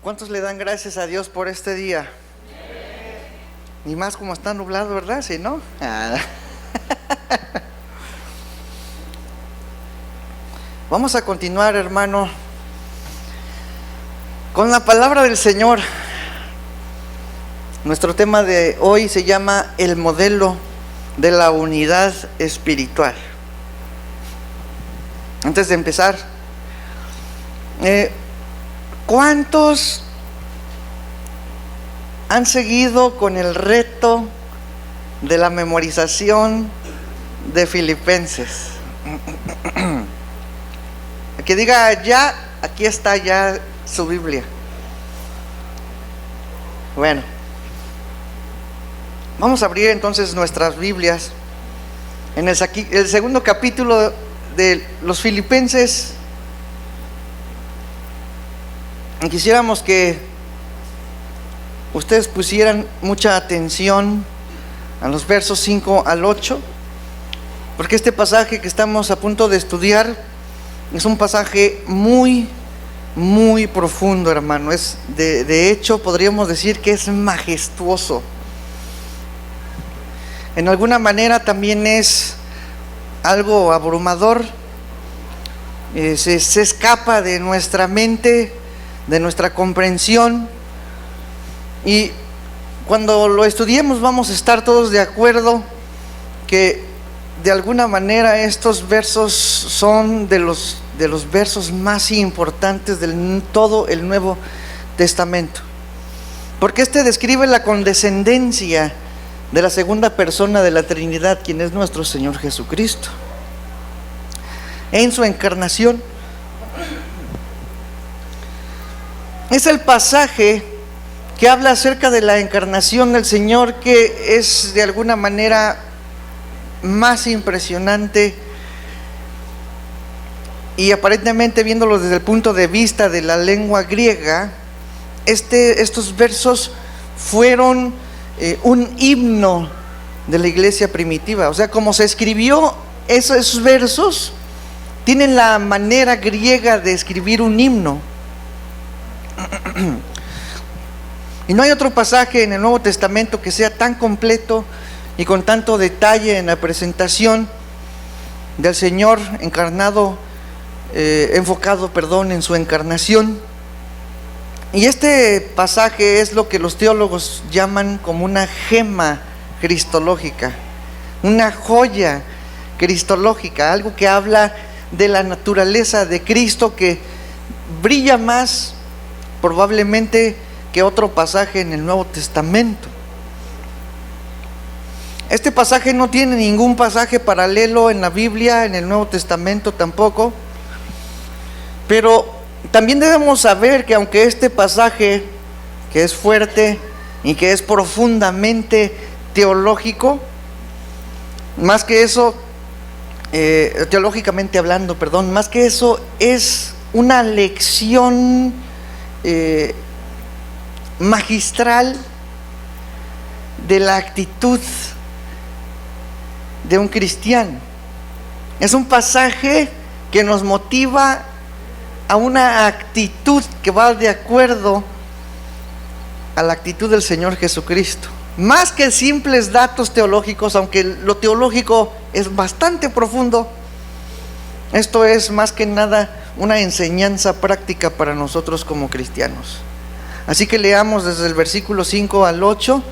¿Cuántos le dan gracias a Dios por este día? Y más como está nublado, ¿verdad? ¿Sí, no? Vamos a continuar, hermano, con la palabra del Señor. Nuestro tema de hoy se llama el modelo de la unidad espiritual. Antes de empezar, ¿cuántos han seguido con el reto de la memorización de Filipenses? Que diga ya, aquí está ya su Biblia. Bueno, vamos a abrir entonces nuestras Biblias en el segundo capítulo de los Filipenses. Quisiéramos que ustedes pusieran mucha atención a los versos 5 al 8, porque este pasaje que estamos a punto de estudiar es un pasaje muy, muy profundo, hermano. De hecho, podríamos decir que es majestuoso. En alguna manera también es algo abrumador. Se escapa de nuestra mente, de nuestra comprensión. Y cuando lo estudiemos vamos a estar todos de acuerdo que de alguna manera estos versos son de los versos más importantes de todo el Nuevo Testamento, porque describe la condescendencia de la segunda persona de la Trinidad, quien es nuestro Señor Jesucristo, en su encarnación. Es el pasaje que habla acerca de la encarnación del Señor, que es de alguna manera más impresionante, y aparentemente, viéndolo desde el punto de vista de la lengua griega, estos versos fueron un himno de la iglesia primitiva. O sea, como se escribió esos versos, tienen la manera griega de escribir un himno. Y no hay otro pasaje en el Nuevo Testamento que sea tan completo y con tanto detalle en la presentación del Señor encarnado, enfocado en su encarnación. Y este pasaje es lo que los teólogos llaman como una gema cristológica, una joya cristológica, algo que habla de la naturaleza de Cristo, que brilla más probablemente que otro pasaje en el Nuevo Testamento. Este pasaje no tiene ningún pasaje paralelo en la Biblia, en el Nuevo Testamento tampoco. Pero también debemos saber que aunque este pasaje, que es fuerte y que es profundamente teológico, más que eso, teológicamente hablando, más que eso, es una lección magistral de la actitud de un cristiano. Es un pasaje que nos motiva a una actitud que va de acuerdo a la actitud del Señor Jesucristo. Más que simples datos teológicos, aunque lo teológico es bastante profundo, esto es más que nada una enseñanza práctica para nosotros como cristianos. Así que leamos desde el versículo 5 al 8,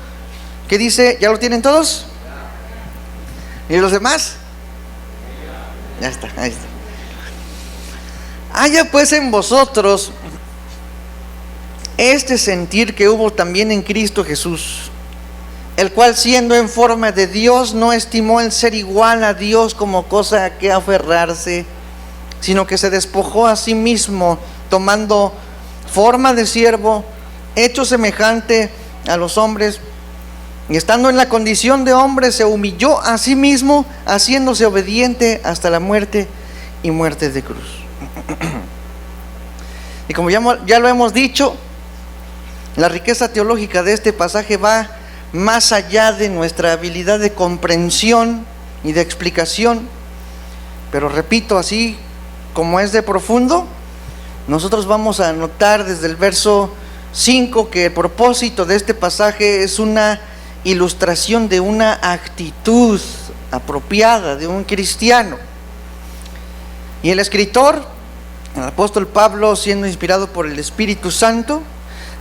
que dice, ¿ya lo tienen todos? ¿Y los demás? Ya está, ahí está. Haya pues en vosotros este sentir que hubo también en Cristo Jesús, el cual siendo en forma de Dios no estimó el ser igual a Dios como cosa a que aferrarse, sino que se despojó a sí mismo, tomando forma de siervo, hecho semejante a los hombres, y estando en la condición de hombre se humilló a sí mismo, haciéndose obediente hasta la muerte y muerte de cruz. Y como ya lo hemos dicho, la riqueza teológica de este pasaje va más allá de nuestra habilidad de comprensión y de explicación. Pero repito, así como es de profundo, nosotros vamos a notar desde el verso 5 que el propósito de este pasaje es una ilustración de una actitud apropiada de un cristiano. Y el escritor, el apóstol Pablo, siendo inspirado por el Espíritu Santo,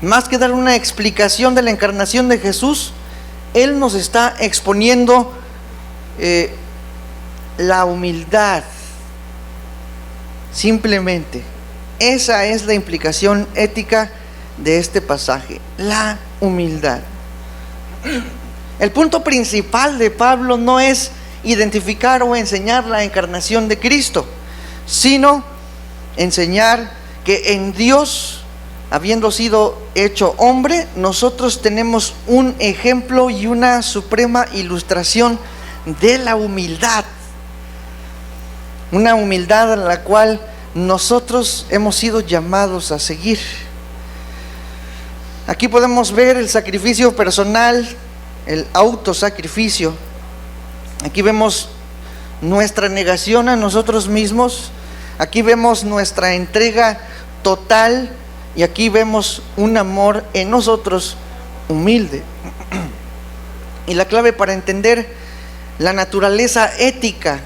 más que dar una explicación de la encarnación de Jesús, él nos está exponiendo la humildad. Simplemente, esa es la implicación ética de este pasaje, la humildad. El punto principal de Pablo no es identificar o enseñar la encarnación de Cristo, sino enseñar que en Dios, habiendo sido hecho hombre, nosotros tenemos un ejemplo y una suprema ilustración de la humildad. Una humildad a la cual nosotros hemos sido llamados a seguir. Aquí podemos ver el sacrificio personal, el autosacrificio. Aquí vemos nuestra negación a nosotros mismos. Aquí vemos nuestra entrega total. Y aquí vemos un amor en nosotros humilde. Y la clave para entender la naturaleza ética,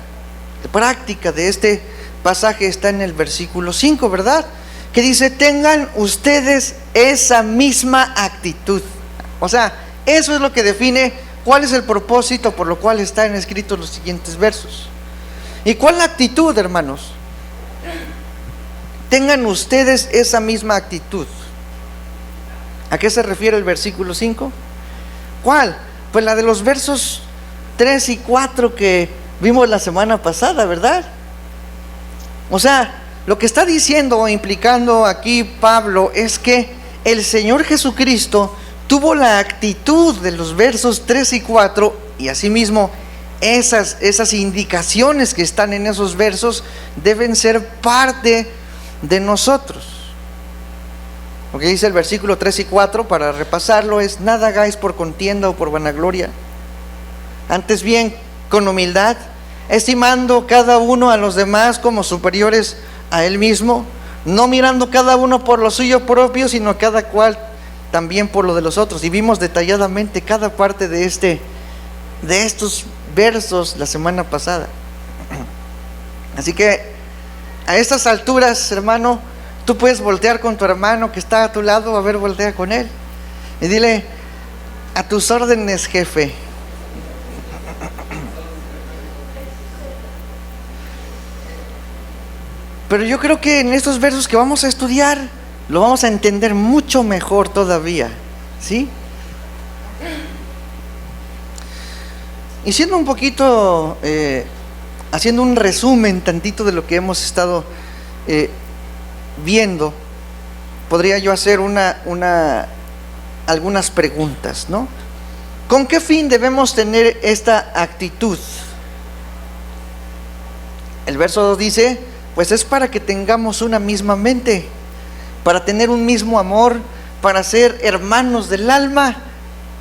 práctica de este pasaje está en el versículo 5, ¿verdad? Que dice: tengan ustedes esa misma actitud. O sea, eso es lo que define cuál es el propósito por lo cual están escritos los siguientes versos. ¿Y cuál es la actitud, hermanos? Tengan ustedes esa misma actitud. ¿A qué se refiere el versículo 5? ¿Cuál? Pues la de los versos 3 y 4 que vimos la semana pasada, ¿verdad? O sea, lo que está diciendo o implicando aquí Pablo es que el Señor Jesucristo tuvo la actitud de los versos 3 y 4, y asimismo esas indicaciones que están en esos versos deben ser parte de nosotros. Lo que dice el versículo 3 y 4, para repasarlo, es: nada hagáis por contienda o por vanagloria, antes bien con humildad, estimando cada uno a los demás como superiores a él mismo, no mirando cada uno por lo suyo propio, sino cada cual también por lo de los otros. Y vimos detalladamente cada parte de estos versos la semana pasada. Así que a estas alturas, hermano, tú puedes voltear con tu hermano que está a tu lado. A ver, voltea con él y dile: a tus órdenes, jefe. Pero yo creo que en estos versos que vamos a estudiar lo vamos a entender mucho mejor todavía, ¿sí? Y siendo un poquito, haciendo un resumen tantito de lo que hemos estado viendo, podría yo hacer algunas preguntas, ¿no? ¿Con qué fin debemos tener esta actitud? El verso 2 dice: pues es para que tengamos una misma mente, para tener un mismo amor, para ser hermanos del alma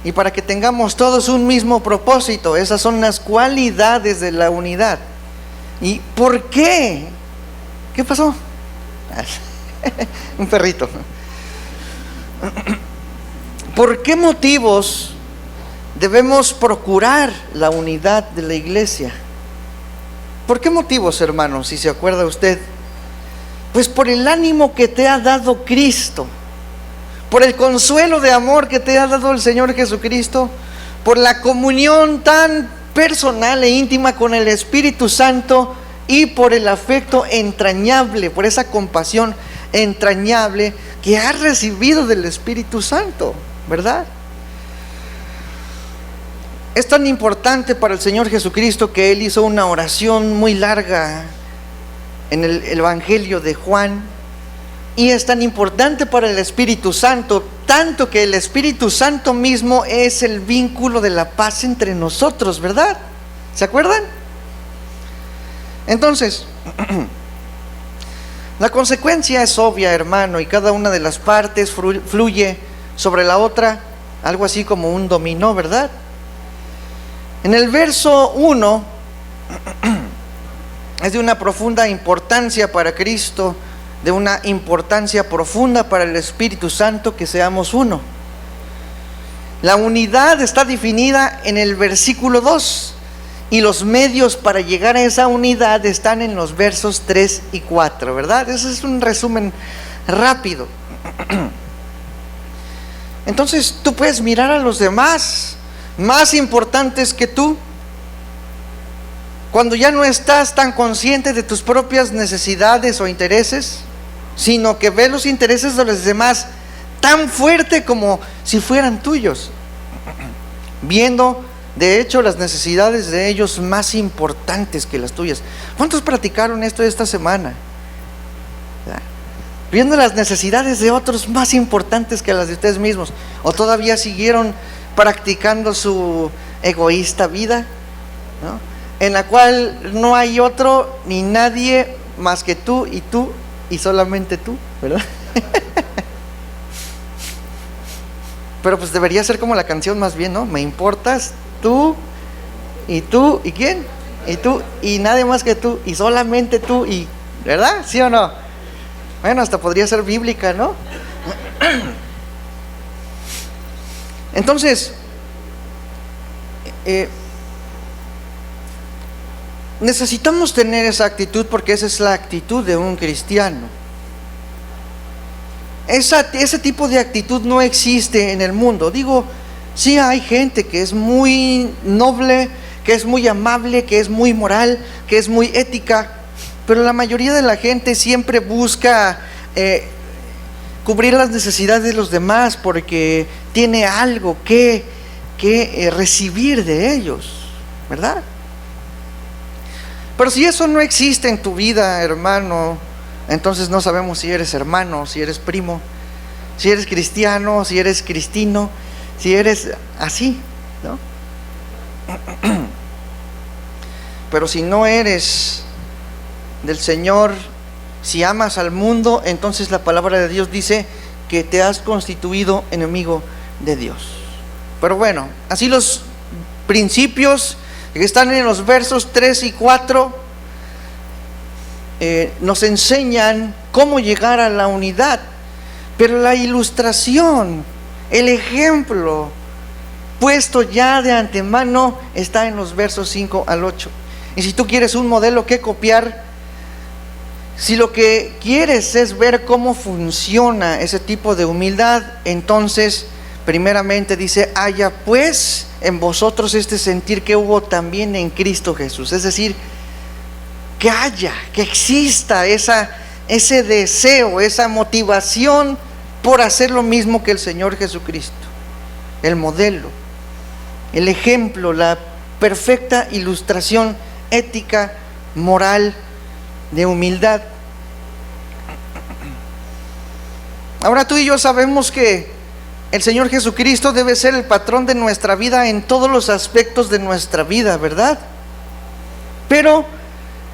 y para que tengamos todos un mismo propósito. Esas son las cualidades de la unidad. ¿Y por qué? ¿Qué pasó? Un perrito. ¿Por qué motivos debemos procurar la unidad de la iglesia? ¿Por qué motivos, hermanos, si se acuerda usted? Pues por el ánimo que te ha dado Cristo, por el consuelo de amor que te ha dado el Señor Jesucristo, por la comunión tan personal e íntima con el Espíritu Santo y por el afecto entrañable, por esa compasión entrañable que has recibido del Espíritu Santo, ¿verdad? Es tan importante para el Señor Jesucristo que Él hizo una oración muy larga en el Evangelio de Juan, y es tan importante para el Espíritu Santo, tanto que el Espíritu Santo mismo es el vínculo de la paz entre nosotros, ¿verdad? ¿Se acuerdan? Entonces, la consecuencia es obvia, hermano, y cada una de las partes fluye sobre la otra, algo así como un dominó, ¿verdad? En el verso 1 es de una profunda importancia para Cristo de una importancia profunda para el Espíritu Santo que seamos uno. La unidad está definida en el versículo 2 y los medios para llegar a esa unidad están en los versos 3 y 4, ¿verdad? Ese es un resumen rápido. Entonces tú puedes mirar a los demás más importantes que tú, cuando ya no estás tan consciente de tus propias necesidades o intereses, sino que ves los intereses de los demás tan fuerte como si fueran tuyos, viendo de hecho las necesidades de ellos más importantes que las tuyas. ¿Cuántos practicaron esto esta semana? Viendo las necesidades de otros más importantes que las de ustedes mismos, o todavía siguieron practicando su egoísta vida, ¿no?, en la cual no hay otro ni nadie más que tú y solamente tú, ¿verdad? Pero pues debería ser como la canción más bien, ¿no? Me importas tú, y ¿quién? Y tú, y nadie más que tú, y solamente tú, y, ¿verdad? ¿Sí o no? Bueno, hasta podría ser bíblica, ¿no? Entonces, necesitamos tener esa actitud, porque esa es la actitud de un cristiano. Ese tipo de actitud no existe en el mundo. Digo, sí hay gente que es muy noble, que es muy amable, que es muy moral, que es muy ética, pero la mayoría de la gente siempre busca cubrir las necesidades de los demás porque tiene algo que recibir de ellos, ¿verdad? Pero si eso no existe en tu vida, hermano, entonces no sabemos si eres hermano, si eres primo, si eres cristiano, si eres cristino, si eres así, ¿no? Pero si no eres del Señor, si amas al mundo, entonces la palabra de Dios dice que te has constituido enemigo de Dios. Pero bueno, así los principios que están en los versos 3 y 4 nos enseñan cómo llegar a la unidad, pero la ilustración, el ejemplo puesto ya de antemano está en los versos 5 al 8. Y si tú quieres un modelo que copiar, si lo que quieres es ver cómo funciona ese tipo de humildad, entonces primeramente dice: haya pues en vosotros este sentir que hubo también en Cristo Jesús. Es decir, que haya, que exista ese deseo, esa motivación por hacer lo mismo que el Señor Jesucristo. El modelo, el ejemplo, la perfecta ilustración ética, moral, de humildad. Ahora tú y yo sabemos que el Señor Jesucristo debe ser el patrón de nuestra vida en todos los aspectos de nuestra vida, ¿verdad? Pero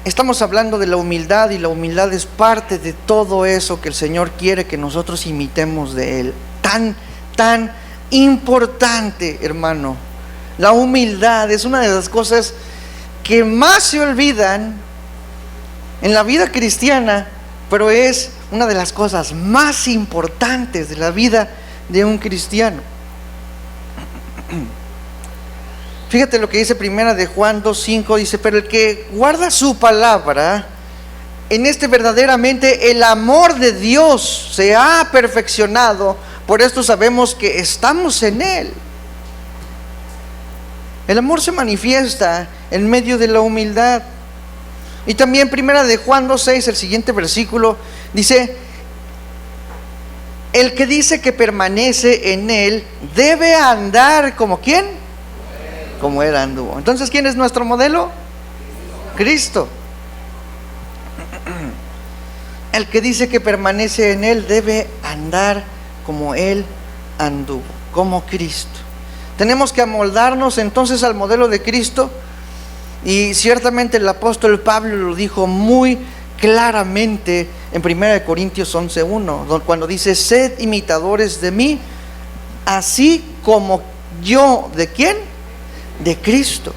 estamos hablando de la humildad, y la humildad es parte de todo eso que el Señor quiere que nosotros imitemos de Él. Tan importante, hermano. La humildad es una de las cosas que más se olvidan en la vida cristiana, pero es una de las cosas más importantes de la vida de un cristiano. Fíjate lo que dice primera de Juan 2:5, dice: pero el que guarda su palabra, en este verdaderamente el amor de Dios se ha perfeccionado, por esto sabemos que estamos en Él. El amor se manifiesta en medio de la humildad. Y también primera de Juan 2:6, el siguiente versículo, dice: el que dice que permanece en Él debe andar como ¿quién? Como Él anduvo. Entonces, ¿quién es nuestro modelo? Cristo. El que dice que permanece en Él debe andar como Él anduvo, como Cristo. Tenemos que amoldarnos entonces al modelo de Cristo. Y ciertamente el apóstol Pablo lo dijo muy claramente en 1 Corintios 11:1, cuando dice: sed imitadores de mí, así como yo, ¿de quién? De Cristo.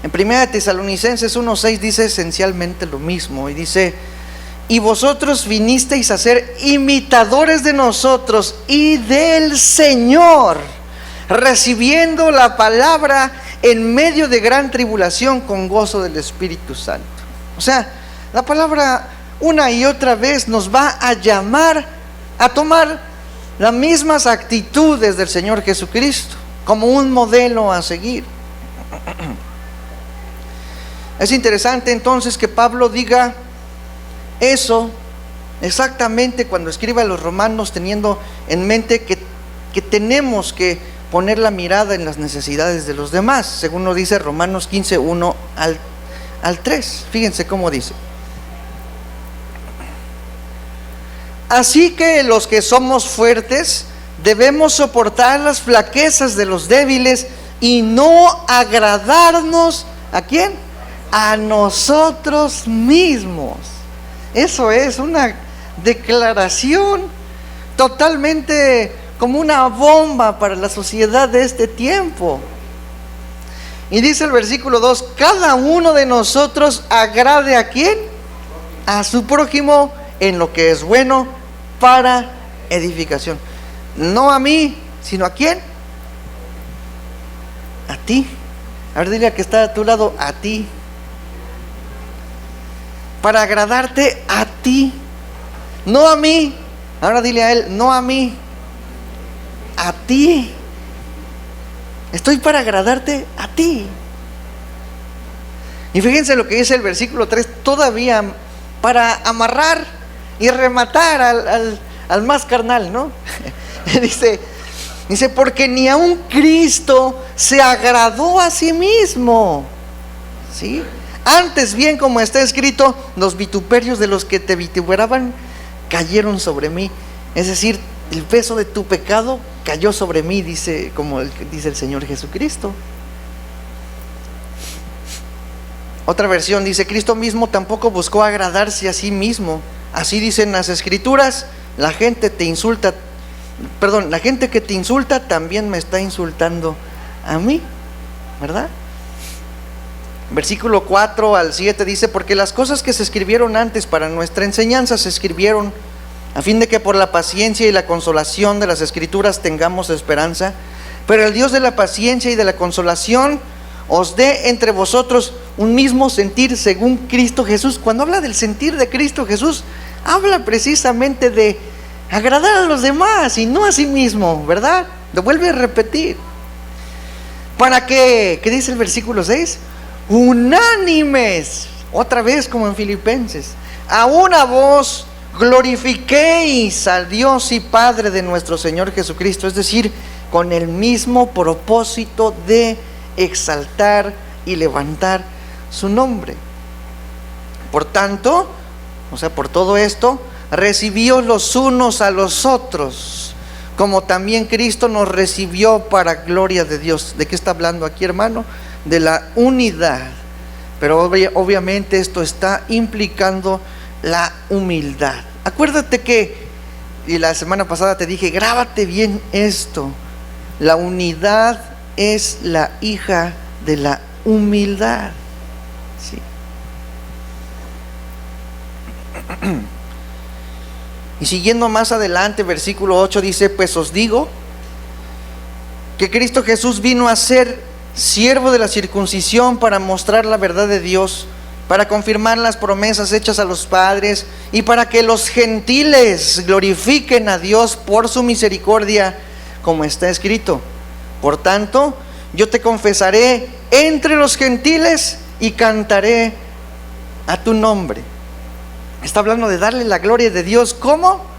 En 1 Tesalonicenses 1:6 dice esencialmente lo mismo, y dice: y vosotros vinisteis a ser imitadores de nosotros y del Señor, recibiendo la palabra en medio de gran tribulación con gozo del Espíritu Santo. O sea, la palabra una y otra vez nos va a llamar a tomar las mismas actitudes del Señor Jesucristo como un modelo a seguir. Es interesante entonces que Pablo diga eso exactamente cuando escribe a los romanos, teniendo en mente que tenemos que poner la mirada en las necesidades de los demás, según lo dice Romanos 15, 1 al 3. Fíjense cómo dice: así que los que somos fuertes debemos soportar las flaquezas de los débiles y no agradarnos, ¿a quién? A nosotros mismos. Eso es una declaración totalmente como una bomba para la sociedad de este tiempo. Y dice el versículo 2: cada uno de nosotros agrade ¿a quién? A su prójimo en lo que es bueno para edificación. No a mí, sino ¿a quién? A ti. A ver, dile a que está a tu lado: a ti. Para agradarte a ti, no a mí. Ahora dile a él: no a mí, a ti. Estoy para agradarte a ti. Y fíjense lo que dice el versículo 3, todavía para amarrar y rematar al más carnal, ¿no? Dice, porque ni aun Cristo se agradó a sí mismo, ¿sí? Antes bien, como está escrito, los vituperios de los que te vituperaban cayeron sobre mí. Es decir, el peso de tu pecado cayó sobre mí, dice, como dice el Señor Jesucristo. Otra versión dice: Cristo mismo tampoco buscó agradarse a sí mismo. Así dicen las Escrituras: la gente que te insulta también me está insultando a mí, ¿verdad? Versículo 4 al 7 dice: porque las cosas que se escribieron antes para nuestra enseñanza se escribieron a fin de que por la paciencia y la consolación de las Escrituras tengamos esperanza. Pero el Dios de la paciencia y de la consolación os dé entre vosotros un mismo sentir según Cristo Jesús. Cuando habla del sentir de Cristo Jesús, habla precisamente de agradar a los demás y no a sí mismo, ¿verdad? Lo vuelve a repetir. ¿Para qué? ¿Qué dice el versículo 6? Unánimes, otra vez como en Filipenses, a una voz glorifiquéis al Dios y Padre de nuestro Señor Jesucristo. Es decir, con el mismo propósito de exaltar y levantar su nombre. Por tanto, o sea, por todo esto, recibíos los unos a los otros, como también Cristo nos recibió para gloria de Dios. ¿De qué está hablando aquí, hermano? De la unidad. Pero obviamente esto está implicando la humildad. Acuérdate que, y la semana pasada te dije, grábate bien esto: la unidad es la hija de la humildad, ¿sí? Y siguiendo más adelante, versículo 8 dice: pues os digo que Cristo Jesús vino a ser siervo de la circuncisión para mostrar la verdad de Dios, para confirmar las promesas hechas a los padres y para que los gentiles glorifiquen a Dios por su misericordia, como está escrito: por tanto, yo te confesaré entre los gentiles y cantaré a tu nombre. Está hablando de darle la gloria de Dios. ¿Cómo?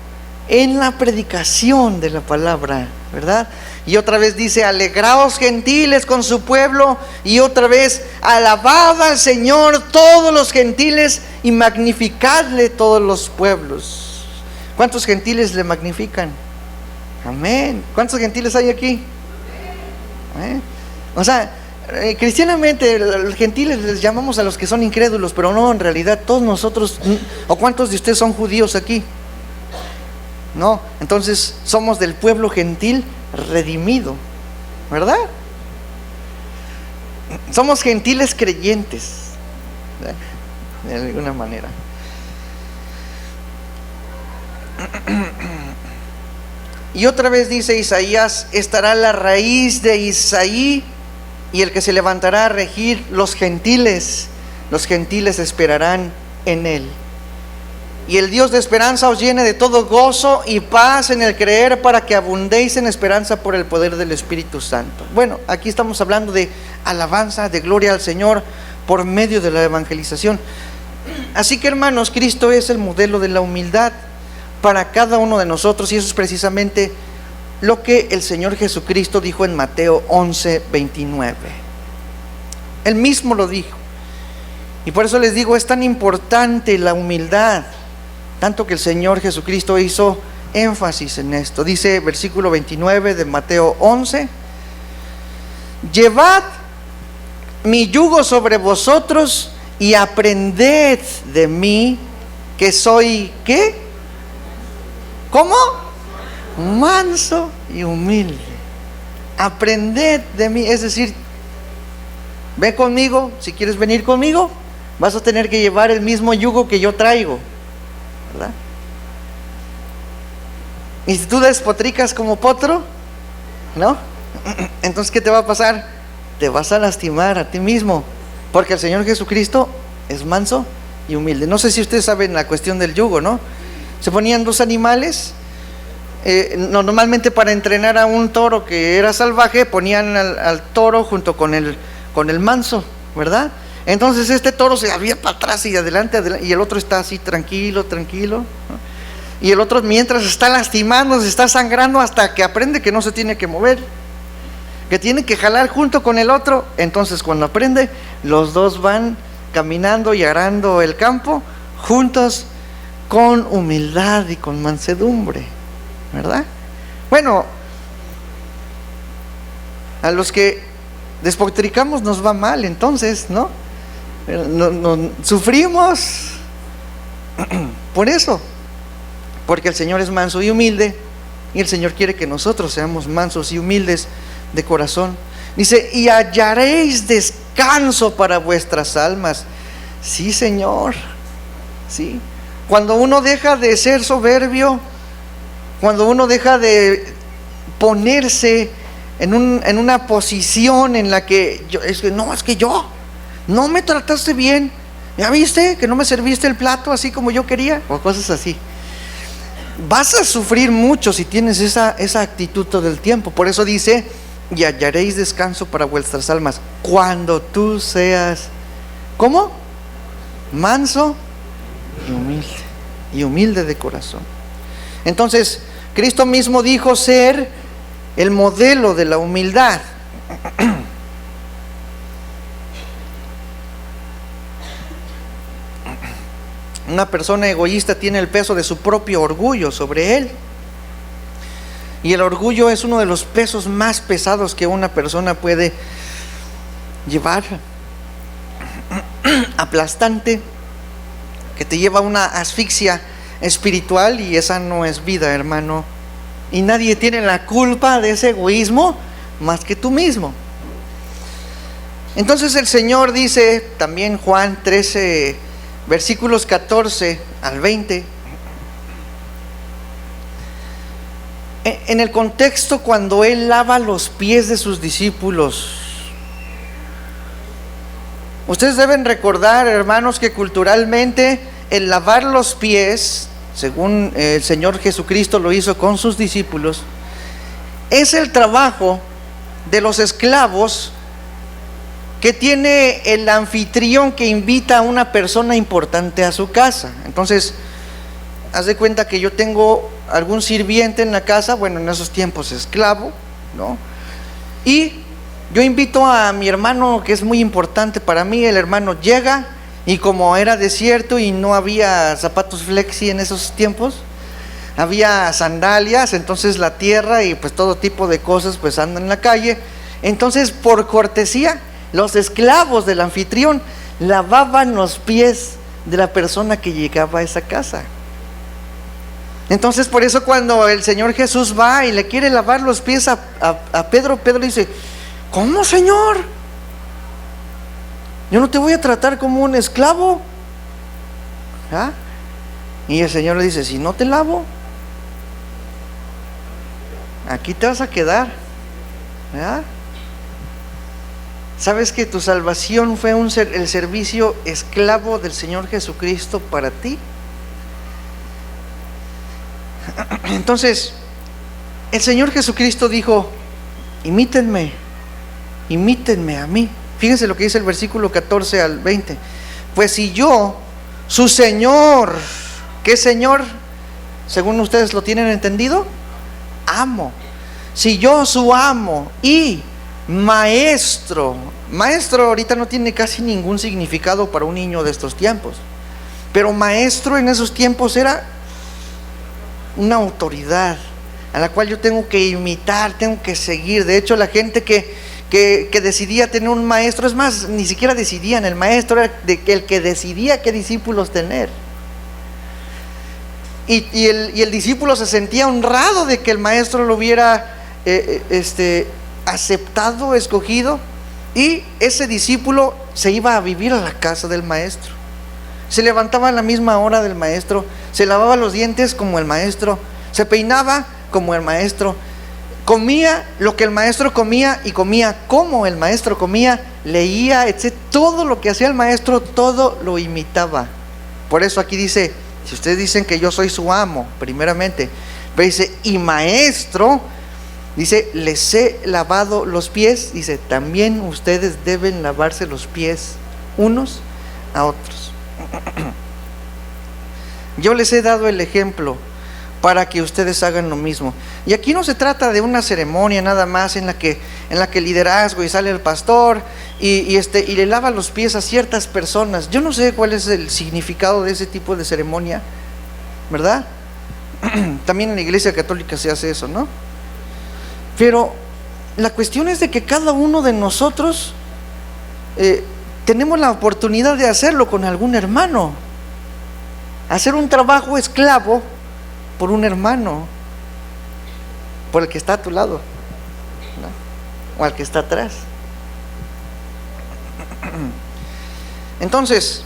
En la predicación de la palabra, ¿verdad? Y otra vez dice: alegraos gentiles con su pueblo. Y otra vez: alabad al Señor todos los gentiles y magnificadle todos los pueblos. ¿Cuántos gentiles le magnifican? Amén. ¿Cuántos gentiles hay aquí? O sea, cristianamente los gentiles les llamamos a los que son incrédulos, pero no, en realidad todos nosotros, ¿o cuántos de ustedes son judíos aquí? No, entonces somos del pueblo gentil redimido, ¿verdad? Somos gentiles creyentes, ¿verdad? De alguna manera. Y otra vez dice Isaías: estará la raíz de Isaí y el que se levantará a regir los gentiles esperarán en él. Y el Dios de esperanza os llene de todo gozo y paz en el creer, para que abundéis en esperanza por el poder del Espíritu Santo. Bueno, aquí estamos hablando de alabanza, de gloria al Señor por medio de la evangelización. Así que, hermanos, Cristo es el modelo de la humildad para cada uno de nosotros, y eso es precisamente lo que el Señor Jesucristo dijo en Mateo 11:29. Él mismo lo dijo. Y por eso les digo, es tan importante la humildad, tanto que el Señor Jesucristo hizo énfasis en esto. Dice versículo 29 de Mateo 11: llevad mi yugo sobre vosotros y aprended de mí, que soy, ¿qué? ¿Cómo? Manso y humilde. Aprended de mí, es decir, ve conmigo. Si quieres venir conmigo, vas a tener que llevar el mismo yugo que yo traigo, ¿verdad? Y si tú despotricas como potro, ¿no? Entonces, ¿qué te va a pasar? Te vas a lastimar a ti mismo, porque el Señor Jesucristo es manso y humilde. No sé si ustedes saben la cuestión del yugo, ¿no? Se ponían dos animales, normalmente para entrenar a un toro que era salvaje, ponían al toro junto con el manso, ¿verdad? Entonces este toro se había para atrás y adelante, y el otro está así tranquilo, ¿no? Y el otro, mientras está lastimando, se está sangrando, hasta que aprende que no se tiene que mover, que tiene que jalar junto con el otro. Entonces, cuando aprende, los dos van caminando y arando el campo juntos, con humildad y con mansedumbre, ¿verdad? Bueno, a los que despotricamos nos va mal, entonces, ¿no? Sufrimos por eso, porque el Señor es manso y humilde, y el Señor quiere que nosotros seamos mansos y humildes de corazón. Dice: y hallaréis descanso para vuestras almas. Sí, Señor, sí. Cuando uno deja de ser soberbio, cuando uno deja de ponerse en una posición en la que es que yo no me trataste bien, ¿ya viste que no me serviste el plato así como yo quería? O cosas así. Vas a sufrir mucho si tienes esa actitud todo el tiempo. Por eso dice: y hallaréis descanso para vuestras almas, cuando tú seas, ¿cómo? Manso y humilde de corazón. Entonces, Cristo mismo dijo ser el modelo de la humildad. Una persona egoísta tiene el peso de su propio orgullo sobre él. Y el orgullo es uno de los pesos más pesados que una persona puede llevar. Aplastante, que te lleva a una asfixia espiritual, y esa no es vida, hermano. Y nadie tiene la culpa de ese egoísmo más que tú mismo. Entonces el Señor dice también, Juan 13, versículos 14 al 20, en el contexto cuando Él lava los pies de sus discípulos. Ustedes deben recordar, hermanos, que culturalmente el lavar los pies, según el Señor Jesucristo lo hizo con sus discípulos, es el trabajo de los esclavos que tiene el anfitrión que invita a una persona importante a su casa. Entonces, haz de cuenta que yo tengo algún sirviente en la casa, bueno, en esos tiempos esclavo, ¿no? Y yo invito a mi hermano, que es muy importante para mí. El hermano llega, y como era desierto y no había zapatos flexi en esos tiempos, había sandalias, entonces la tierra y pues todo tipo de cosas pues andan en la calle. Entonces, por cortesía, los esclavos del anfitrión lavaban los pies de la persona que llegaba a esa casa. Entonces, por eso cuando el Señor Jesús va y le quiere lavar los pies a Pedro, Pedro le dice: ¿cómo, Señor? Yo no te voy a tratar como un esclavo. ¿Ah? Y el Señor le dice: si no te lavo, aquí te vas a quedar, ¿verdad? ¿Sabes que tu salvación fue el servicio esclavo del Señor Jesucristo para ti? Entonces, el Señor Jesucristo dijo: imítenme a mí. Fíjense lo que dice el versículo 14 al 20. Pues si yo, su Señor, ¿qué Señor? Según ustedes lo tienen entendido, amo. Si yo, su amo y maestro ahorita no tiene casi ningún significado para un niño de estos tiempos, pero maestro en esos tiempos era una autoridad a la cual yo tengo que imitar, tengo que seguir. De hecho, la gente que decidía tener un maestro, es más, ni siquiera decidían, el maestro era el que decidía qué discípulos tener. Y el discípulo se sentía honrado de que el maestro lo hubiera aceptado, escogido, y ese discípulo se iba a vivir a la casa del maestro. Se levantaba a la misma hora del maestro, se lavaba los dientes como el maestro, se peinaba como el maestro, comía lo que el maestro comía y comía como el maestro comía, leía, etc. Todo lo que hacía el maestro, todo lo imitaba. Por eso aquí dice: si ustedes dicen que yo soy su amo, primeramente, pero dice, y maestro, dice, les he lavado los pies, dice, también ustedes deben lavarse los pies unos a otros. Yo les he dado el ejemplo para que ustedes hagan lo mismo. Y aquí no se trata de una ceremonia nada más en la que el liderazgo y sale el pastor y le lava los pies a ciertas personas. Yo no sé cuál es el significado de ese tipo de ceremonia, ¿verdad? También en la Iglesia Católica se hace eso, ¿no? Pero la cuestión es de que cada uno de nosotros tenemos la oportunidad de hacerlo con algún hermano, hacer un trabajo esclavo por un hermano, por el que está a tu lado, ¿no? O al que está atrás. Entonces,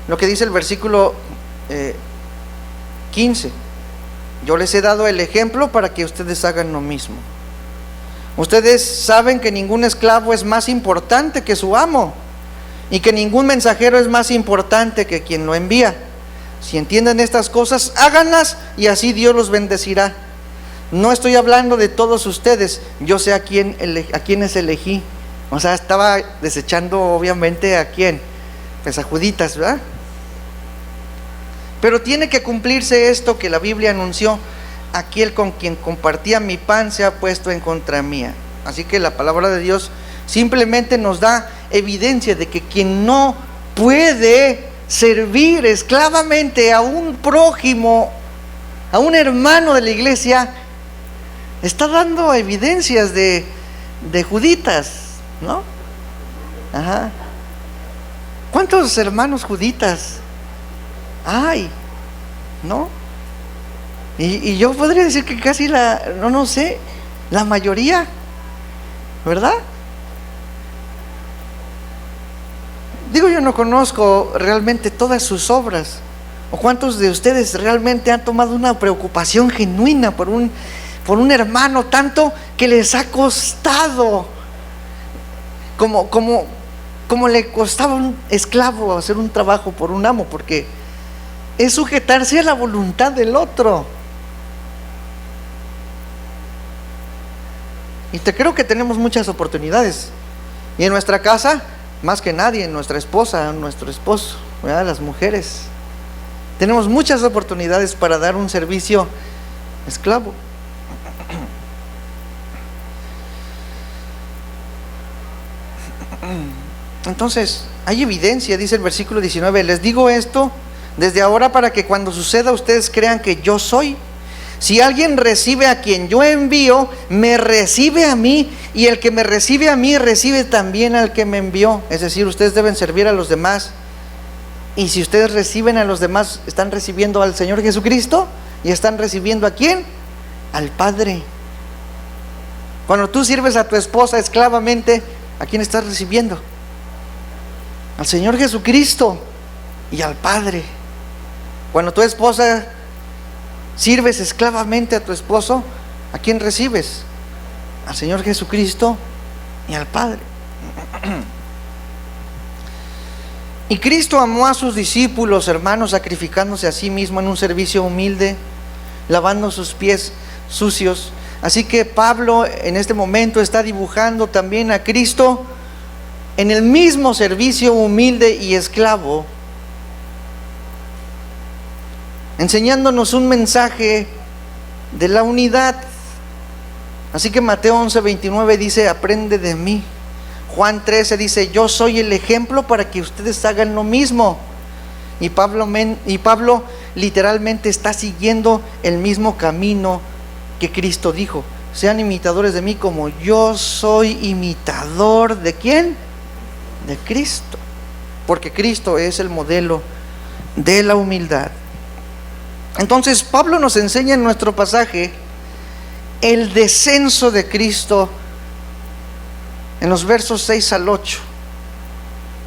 lo que dice el versículo 15: yo les he dado el ejemplo para que ustedes hagan lo mismo. Ustedes saben que ningún esclavo es más importante que su amo, y que ningún mensajero es más importante que quien lo envía. Si entienden estas cosas, háganlas, y así Dios los bendecirá. No estoy hablando de todos ustedes, yo sé a quiénes elegí. O sea, estaba desechando obviamente a quién, pues a Juditas, ¿verdad? Pero tiene que cumplirse esto que la Biblia anunció: aquel con quien compartía mi pan se ha puesto en contra mía. Así que la palabra de Dios simplemente nos da evidencia de que quien no puede servir esclavamente a un prójimo, a un hermano de la iglesia, está dando evidencias de Juditas, ¿no? Ajá. ¿Cuántos hermanos Juditas hay? ¿No? Y yo podría decir que casi no sé, la mayoría, ¿verdad? Digo, yo no conozco realmente todas sus obras, o cuántos de ustedes realmente han tomado una preocupación genuina por un hermano, tanto que les ha costado, como le costaba a un esclavo hacer un trabajo por un amo, porque es sujetarse a la voluntad del otro. Y creo que tenemos muchas oportunidades, y en nuestra casa más que nadie, nuestra esposa, nuestro esposo, ¿verdad? Las mujeres, tenemos muchas oportunidades para dar un servicio esclavo. Entonces, hay evidencia, dice el versículo 19: les digo esto desde ahora para que cuando suceda ustedes crean que yo soy. Si alguien recibe a quien yo envío, me recibe a mí, y el que me recibe a mí, recibe también al que me envió. Es decir, ustedes deben servir a los demás. Y si ustedes reciben a los demás, están recibiendo al Señor Jesucristo, y están recibiendo ¿a quién? Al Padre. Cuando tú sirves a tu esposa esclavamente, ¿a quién estás recibiendo? Al Señor Jesucristo y al Padre. Cuando tu esposa sirves esclavamente a tu esposo, ¿A quién recibes? Al Señor Jesucristo y al Padre. Y Cristo amó a sus discípulos, hermanos, sacrificándose a sí mismo en un servicio humilde, lavando sus pies sucios. Así que Pablo en este momento está dibujando también a Cristo en el mismo servicio humilde y esclavo, enseñándonos un mensaje de la unidad. Así que Mateo 11:29 dice: aprende de mí. Juan 13 dice: yo soy el ejemplo para que ustedes hagan lo mismo. Y Pablo literalmente está siguiendo el mismo camino que Cristo dijo: sean imitadores de mí como yo soy imitador ¿de quién? De Cristo, porque Cristo es el modelo de la humildad. Entonces Pablo nos enseña en nuestro pasaje el descenso de Cristo en los versos 6 al 8.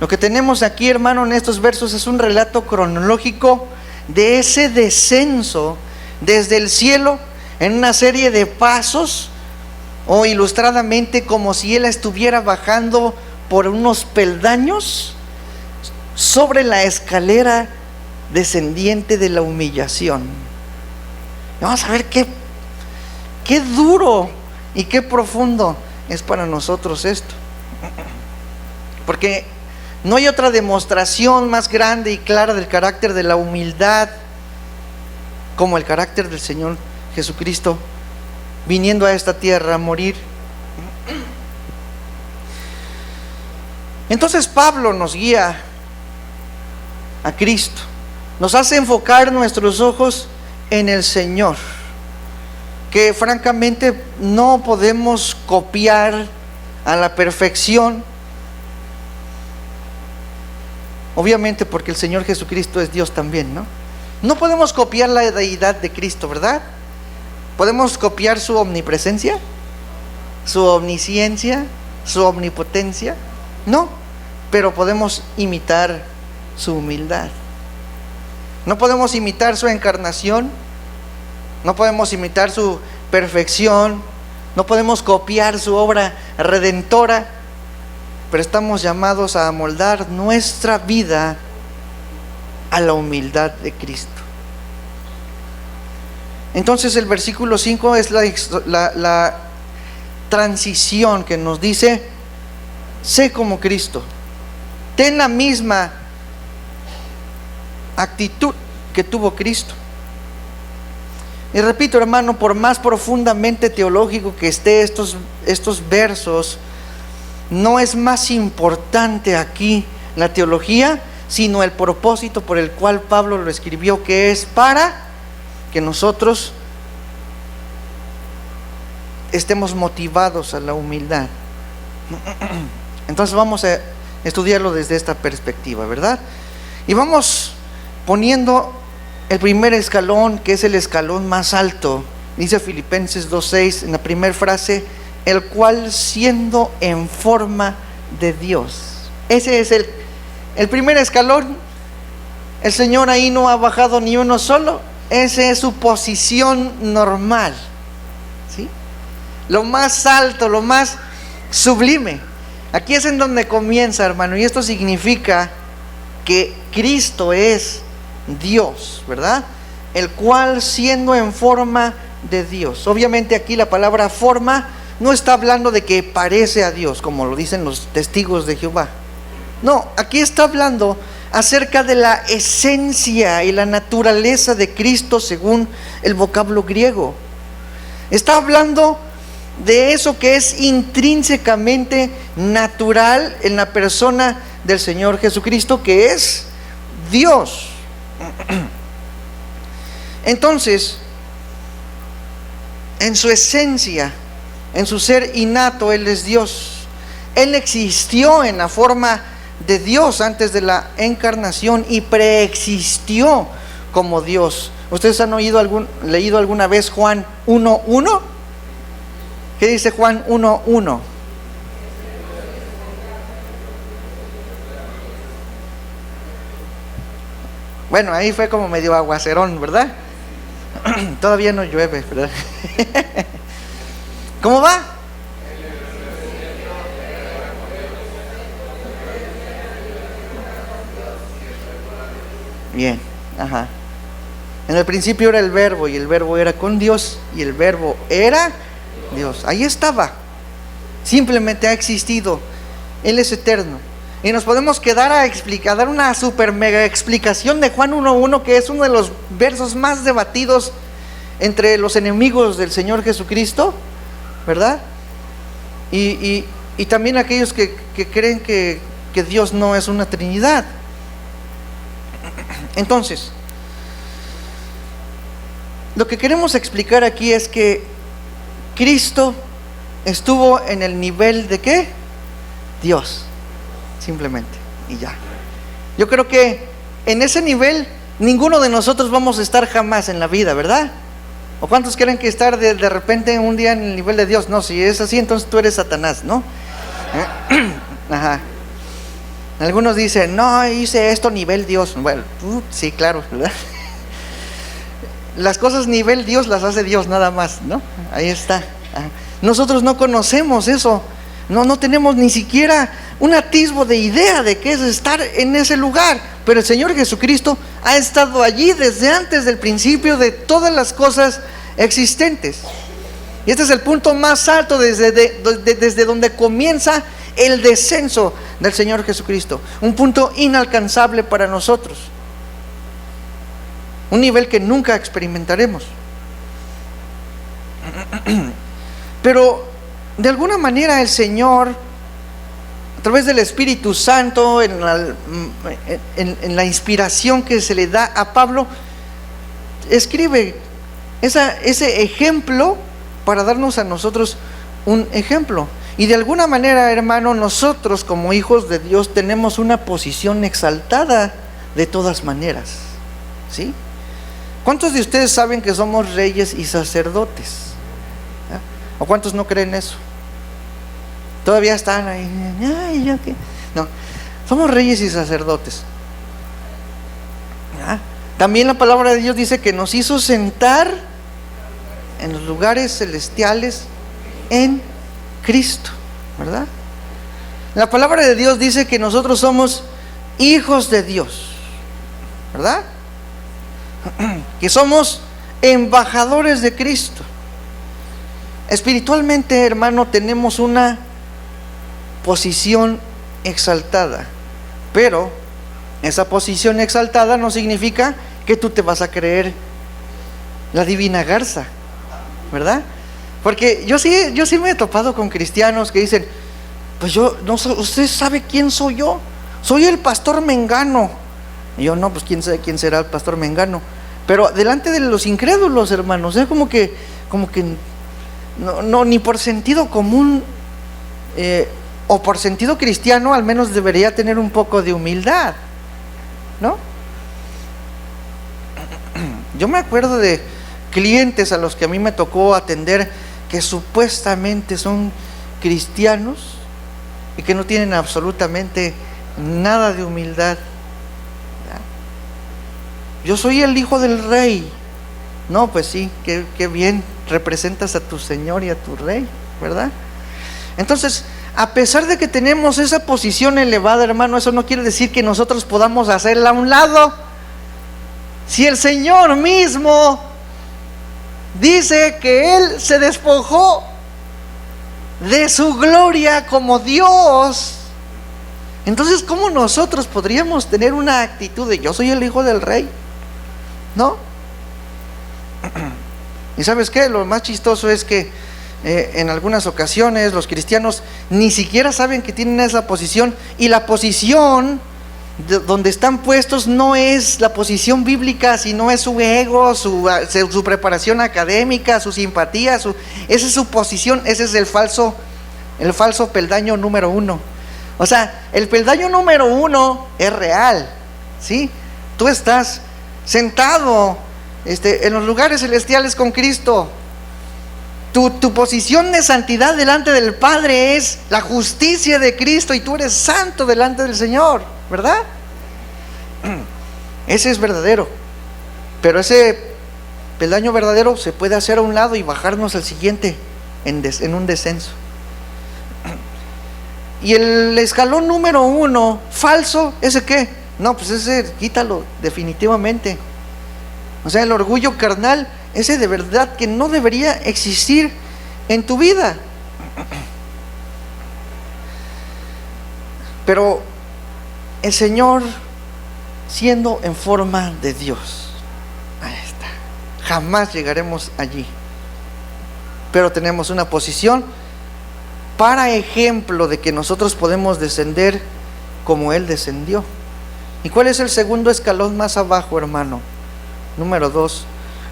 Lo que tenemos aquí, hermano, en estos versos es un relato cronológico de ese descenso desde el cielo en una serie de pasos, o ilustradamente como si él estuviera bajando por unos peldaños sobre la escalera descendiente de la humillación. Vamos a ver qué duro y qué profundo es para nosotros esto, porque no hay otra demostración más grande y clara del carácter de la humildad como el carácter del Señor Jesucristo viniendo a esta tierra a morir. Entonces Pablo nos guía a Cristo, nos hace enfocar nuestros ojos en el Señor, que francamente no podemos copiar a la perfección, obviamente porque el Señor Jesucristo es Dios también, ¿no? No podemos copiar la deidad de Cristo, ¿verdad? ¿Podemos copiar su omnipresencia, su omnisciencia, su omnipotencia? No, pero podemos imitar su humildad. No podemos imitar su encarnación, no podemos imitar su perfección, no podemos copiar su obra redentora, pero estamos llamados a amoldar nuestra vida a la humildad de Cristo. Entonces el versículo 5 es la transición que nos dice: sé como Cristo, ten la misma actitud que tuvo Cristo. Y repito, hermano, por más profundamente teológico que esté estos versos, no es más importante aquí la teología, sino el propósito por el cual Pablo lo escribió, que es para que nosotros estemos motivados a la humildad. Entonces vamos a estudiarlo desde esta perspectiva, ¿verdad? Y vamos poniendo el primer escalón, que es el escalón más alto. Dice Filipenses 2:6 en la primera frase: el cual siendo en forma de Dios. Ese es el primer escalón. El Señor ahí no ha bajado ni uno solo. Esa es su posición normal, ¿sí? Lo más alto, lo más sublime. Aquí es en donde comienza, hermano, y esto significa que Cristo es Dios, ¿verdad? El cual siendo en forma de Dios. Obviamente aquí la palabra forma no está hablando de que parece a Dios, como lo dicen los testigos de Jehová. No, aquí está hablando acerca de la esencia y la naturaleza de Cristo según el vocablo griego. Está hablando de eso que es intrínsecamente natural en la persona del Señor Jesucristo, que es Dios. Entonces, en su esencia, en su ser innato, Él es Dios. Él existió en la forma de Dios antes de la encarnación y preexistió como Dios. ¿Ustedes han leído alguna vez Juan 1:1? ¿Qué dice Juan 1:1? Bueno, ahí fue como medio aguacerón, ¿verdad? Todavía no llueve, ¿verdad? ¿Cómo va? Bien, ajá. En el principio era el verbo, y el verbo era con Dios, y el verbo era Dios. Ahí estaba. Simplemente ha existido. Él es eterno. Y nos podemos quedar a dar una super mega explicación de Juan 1:1, que es uno de los versos más debatidos entre los enemigos del Señor Jesucristo, ¿verdad? Y también aquellos que creen que Dios no es una Trinidad. Entonces, lo que queremos explicar aquí es que Cristo estuvo en el nivel de ¿qué? Dios, simplemente, y ya. Yo creo que en ese nivel ninguno de nosotros vamos a estar jamás en la vida, ¿verdad? ¿O cuántos creen que estar de repente un día en el nivel de Dios? No, si es así, entonces tú eres Satanás, ¿no? Ajá. Algunos dicen, no, hice esto nivel Dios. Bueno, sí, claro, ¿verdad? Las cosas nivel Dios las hace Dios nada más, ¿no? Ahí está. Ajá. Nosotros no conocemos eso. No tenemos ni siquiera un atisbo de idea de qué es estar en ese lugar. Pero el Señor Jesucristo ha estado allí desde antes del principio de todas las cosas existentes. Y este es el punto más alto desde donde comienza el descenso del Señor Jesucristo. Un punto inalcanzable para nosotros. Un nivel que nunca experimentaremos. Pero de alguna manera el Señor, a través del Espíritu Santo, en la inspiración que se le da a Pablo, escribe ese ejemplo para darnos a nosotros un ejemplo. Y de alguna manera, hermano, nosotros como hijos de Dios tenemos una posición exaltada de todas maneras, ¿sí? ¿Cuántos de ustedes saben que somos reyes y sacerdotes? ¿Ah? ¿O cuántos no creen eso? Todavía están ahí. Ay, ¿yo qué? No, somos reyes y sacerdotes. ¿Ah? También la palabra de Dios dice que nos hizo sentar en los lugares celestiales en Cristo, ¿verdad? La palabra de Dios dice que nosotros somos hijos de Dios, ¿verdad? Que somos embajadores de Cristo. Espiritualmente, hermano, tenemos una posición exaltada, pero esa posición exaltada no significa que tú te vas a creer la divina garza, ¿verdad? Porque yo sí me he topado con cristianos que dicen, pues yo no sé, ¿usted sabe quién soy yo? Soy el pastor Mengano. Y yo, no, pues quién sabe quién será el pastor Mengano. Pero delante de los incrédulos, hermanos, es como que no, ni por sentido común o por sentido cristiano, al menos debería tener un poco de humildad, ¿no? Yo me acuerdo de clientes a los que a mí me tocó atender que supuestamente son cristianos y que no tienen absolutamente nada de humildad. Yo soy el hijo del rey. No, pues sí, qué bien representas a tu Señor y a tu Rey, ¿verdad? Entonces, a pesar de que tenemos esa posición elevada, hermano, eso no quiere decir que nosotros podamos hacerla a un lado. Si el Señor mismo dice que Él se despojó de su gloria como Dios, entonces ¿cómo nosotros podríamos tener una actitud de yo soy el hijo del rey? ¿No? ¿Y sabes qué? Lo más chistoso es que en algunas ocasiones los cristianos ni siquiera saben que tienen esa posición, y la posición donde están puestos no es la posición bíblica, sino es su ego, su preparación académica, su simpatía, esa es su posición. Ese es el falso peldaño número 1. O sea, el peldaño número 1 es real, ¿sí? Tú estás sentado en los lugares celestiales con Cristo. Tu posición de santidad delante del Padre es la justicia de Cristo, y tú eres santo delante del Señor, ¿verdad? Ese es verdadero. Pero ese peldaño verdadero se puede hacer a un lado y bajarnos al siguiente, en un descenso. Y el escalón número 1, falso, ¿ese qué? No, pues ese quítalo definitivamente. O sea, el orgullo carnal, ese de verdad que no debería existir en tu vida. Pero el Señor, siendo en forma de Dios, ahí está, jamás llegaremos allí. Pero tenemos una posición para ejemplo de que nosotros podemos descender como Él descendió. ¿Y cuál es el segundo escalón más abajo, hermano? Número 2,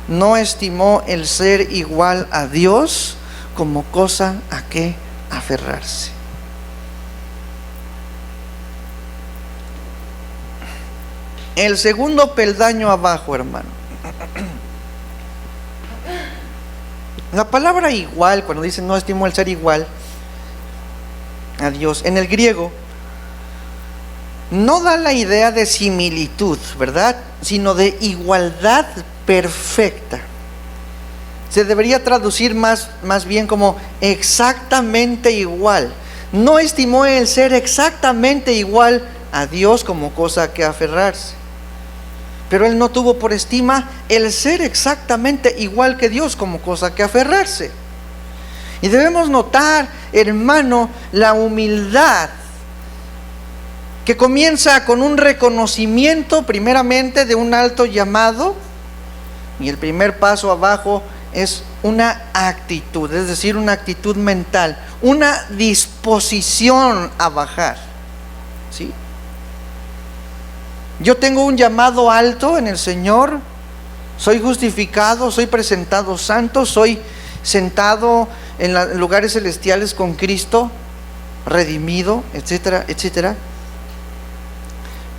no estimó el ser igual a Dios como cosa a que aferrarse. El segundo peldaño abajo, hermano. La palabra igual, cuando dice no estimó el ser igual a Dios, en el griego no da la idea de similitud, ¿verdad? Sino de igualdad perfecta. Se debería traducir más bien como exactamente igual. No estimó el ser exactamente igual a Dios como cosa a que aferrarse. Pero Él no tuvo por estima el ser exactamente igual que Dios como cosa a que aferrarse. Y debemos notar, hermano, la humildad que comienza con un reconocimiento primeramente de un alto llamado, y el primer paso abajo es una actitud, es decir, una actitud mental, una disposición a bajar, ¿sí? Yo tengo un llamado alto en el Señor, soy justificado, soy presentado santo, soy sentado en lugares celestiales con Cristo, redimido, etcétera, etcétera.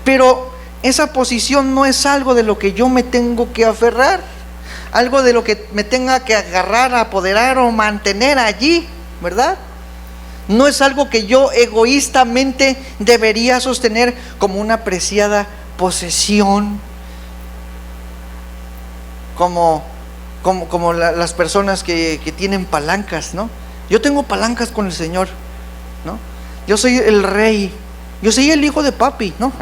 Pero esa posición no es algo de lo que yo me tengo que aferrar, algo de lo que me tenga que agarrar, apoderar o mantener allí, ¿verdad? No es algo que yo egoístamente debería sostener como una preciada posesión, como las personas que tienen palancas, ¿no? Yo tengo palancas con el Señor, ¿no? Yo soy el rey, yo soy el hijo de papi, ¿no?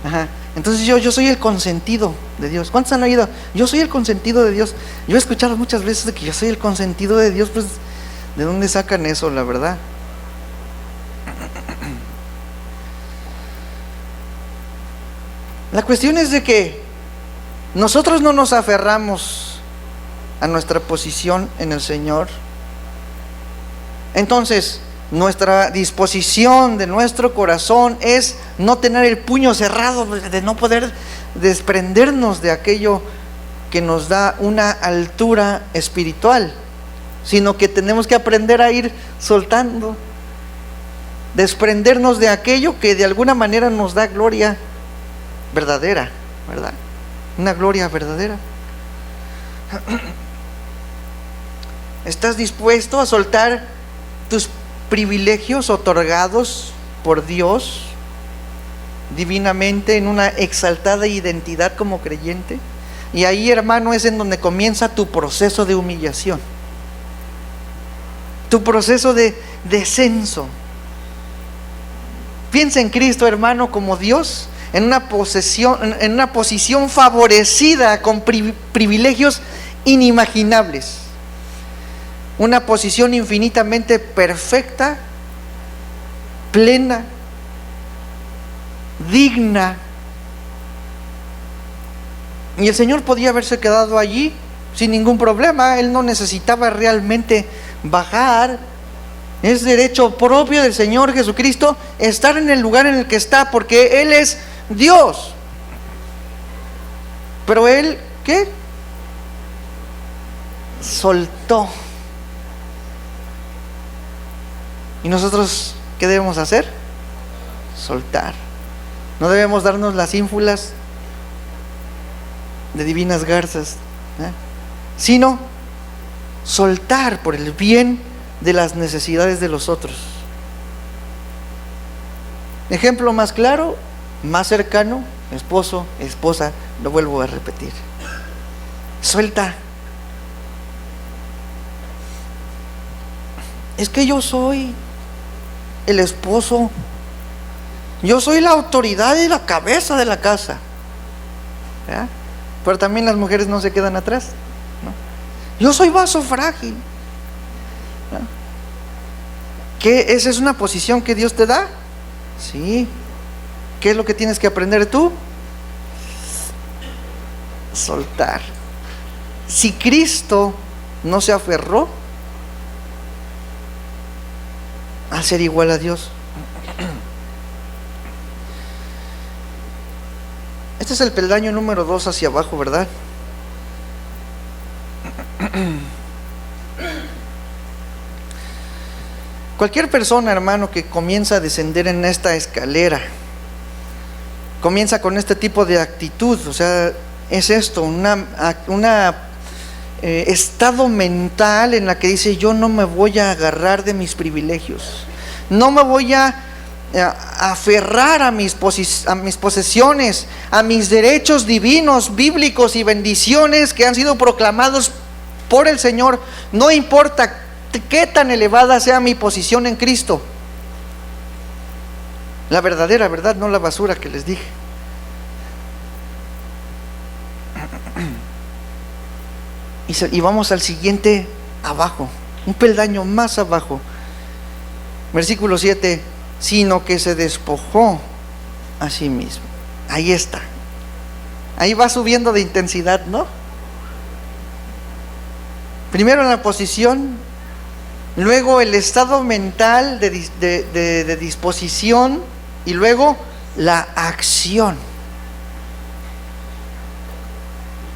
Ajá. Entonces yo soy el consentido de Dios. ¿Cuántos han oído? Yo soy el consentido de Dios. Yo he escuchado muchas veces de que yo soy el consentido de Dios. Pues, ¿de dónde sacan eso, la verdad? La cuestión es de que nosotros no nos aferramos a nuestra posición en el Señor. Entonces, nuestra disposición de nuestro corazón es no tener el puño cerrado, de no poder desprendernos de aquello que nos da una altura espiritual, sino que tenemos que aprender a ir soltando, desprendernos de aquello que de alguna manera nos da gloria verdadera, ¿verdad? Una gloria verdadera. ¿Estás dispuesto a soltar tus privilegios otorgados por Dios divinamente en una exaltada identidad como creyente? Y ahí, hermano, es en donde comienza tu proceso de humillación, tu proceso de descenso. Piensa en Cristo, hermano, como Dios, en una posición favorecida con privilegios inimaginables, una posición infinitamente perfecta, plena, digna. Y el Señor podía haberse quedado allí sin ningún problema. Él no necesitaba realmente bajar. Es derecho propio del Señor Jesucristo estar en el lugar en el que está, porque Él es Dios. Pero Él, ¿qué? Soltó. ¿Y nosotros qué debemos hacer? Soltar. No debemos darnos las ínfulas de divinas garzas, sino soltar por el bien de las necesidades de los otros. Ejemplo más claro, más cercano, esposo, esposa, lo vuelvo a repetir. Suelta. es que yo soy el esposo, yo soy la autoridad y la cabeza de la casa, ¿ya? Pero también las mujeres no se quedan atrás, ¿no? Yo soy vaso frágil, ¿no? ¿Qué? ¿Esa es una posición que Dios te da? Sí. ¿Qué es lo que tienes que aprender tú? Soltar. Si Cristo no se aferró a ser igual a Dios. Este es el peldaño número 2 hacia abajo, ¿verdad? Cualquier persona, hermano, que comienza a descender en esta escalera, comienza con este tipo de actitud, o sea, es esto, una estado mental en la que dice: yo no me voy a agarrar de mis privilegios, no me voy a aferrar a mis posesiones, a mis derechos divinos, bíblicos y bendiciones que han sido proclamados por el Señor, no importa qué tan elevada sea mi posición en Cristo. La verdadera verdad, no la basura que les dije. Y vamos al siguiente abajo, un peldaño más abajo. Versículo 7, sino que se despojó a sí mismo. Ahí está. Ahí va subiendo de intensidad, ¿no? Primero la posición, luego el estado mental de disposición, y luego la acción.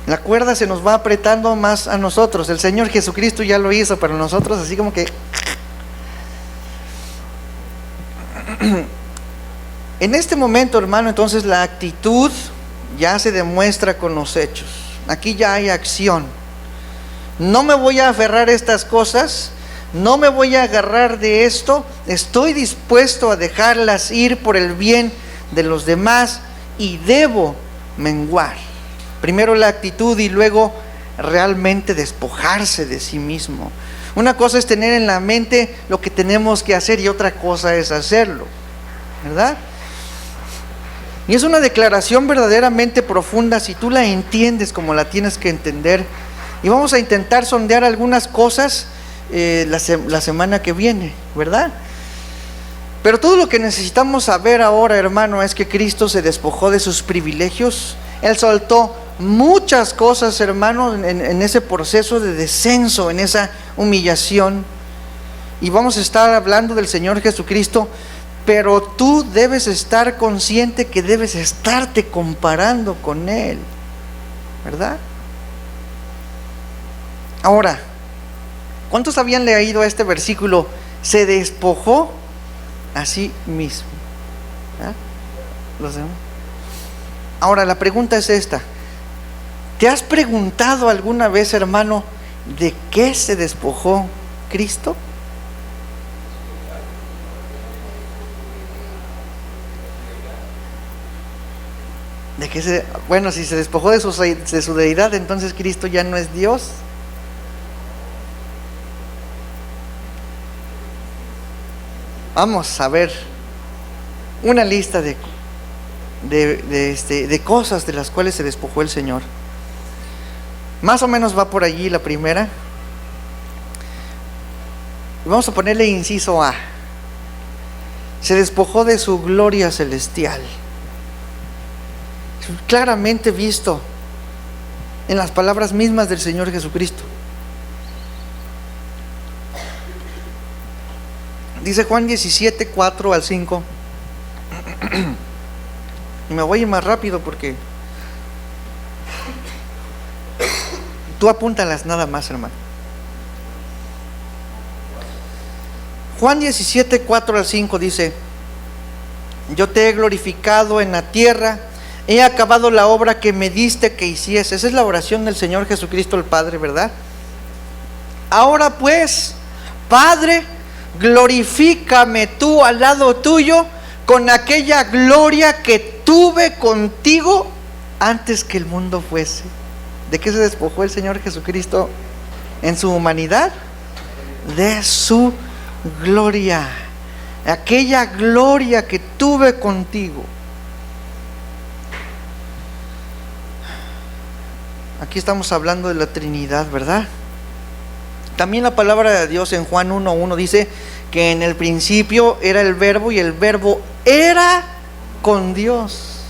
La cuerda se nos va apretando más a nosotros. El Señor Jesucristo ya lo hizo para nosotros, así como que en este momento, hermano, entonces la actitud ya se demuestra con los hechos. Aquí ya hay acción. No me voy a aferrar a estas cosas, no me voy a agarrar de esto, estoy dispuesto a dejarlas ir por el bien de los demás y debo menguar. Primero la actitud y luego realmente despojarse de sí mismo. Una cosa es tener en la mente lo que tenemos que hacer y otra cosa es hacerlo, ¿verdad? Y es una declaración verdaderamente profunda si tú la entiendes como la tienes que entender. Y vamos a intentar sondear algunas cosas la semana que viene, ¿verdad? Pero todo lo que necesitamos saber ahora, hermano, es que Cristo se despojó de sus privilegios. Él soltó muchas cosas, hermano, en ese proceso de descenso, en esa humillación. Y vamos a estar hablando del Señor Jesucristo, pero tú debes estar consciente que debes estarte comparando con Él, ¿verdad? Ahora, ¿cuántos habían leído este versículo? Se despojó a sí mismo, ¿verdad? ¿Los demás? Ahora, la pregunta es esta: ¿te has preguntado alguna vez, hermano, de qué se despojó Cristo? Bueno, si se despojó de su deidad, entonces Cristo ya no es Dios. Vamos a ver una lista de cosas de las cuales se despojó el Señor. Más o menos va por allí la primera. Vamos a ponerle inciso A. Se despojó de su gloria celestial. Claramente visto en las palabras mismas del Señor Jesucristo. Dice Juan 17, 4 al 5. Y me voy a ir más rápido porque tú apúntalas nada más, hermano. Juan 17, 4 al 5 dice: yo te he glorificado en la tierra, he acabado la obra que me diste que hiciese. Esa es la oración del Señor Jesucristo el Padre, ¿verdad? Ahora pues, Padre, glorifícame tú al lado tuyo con aquella gloria que tuve contigo antes que el mundo fuese. ¿De qué se despojó el Señor Jesucristo en su humanidad? De su gloria, aquella gloria que tuve contigo. Aquí estamos hablando de la Trinidad, ¿verdad? También la palabra de Dios en Juan 1:1 dice que en el principio era el Verbo y el Verbo era con Dios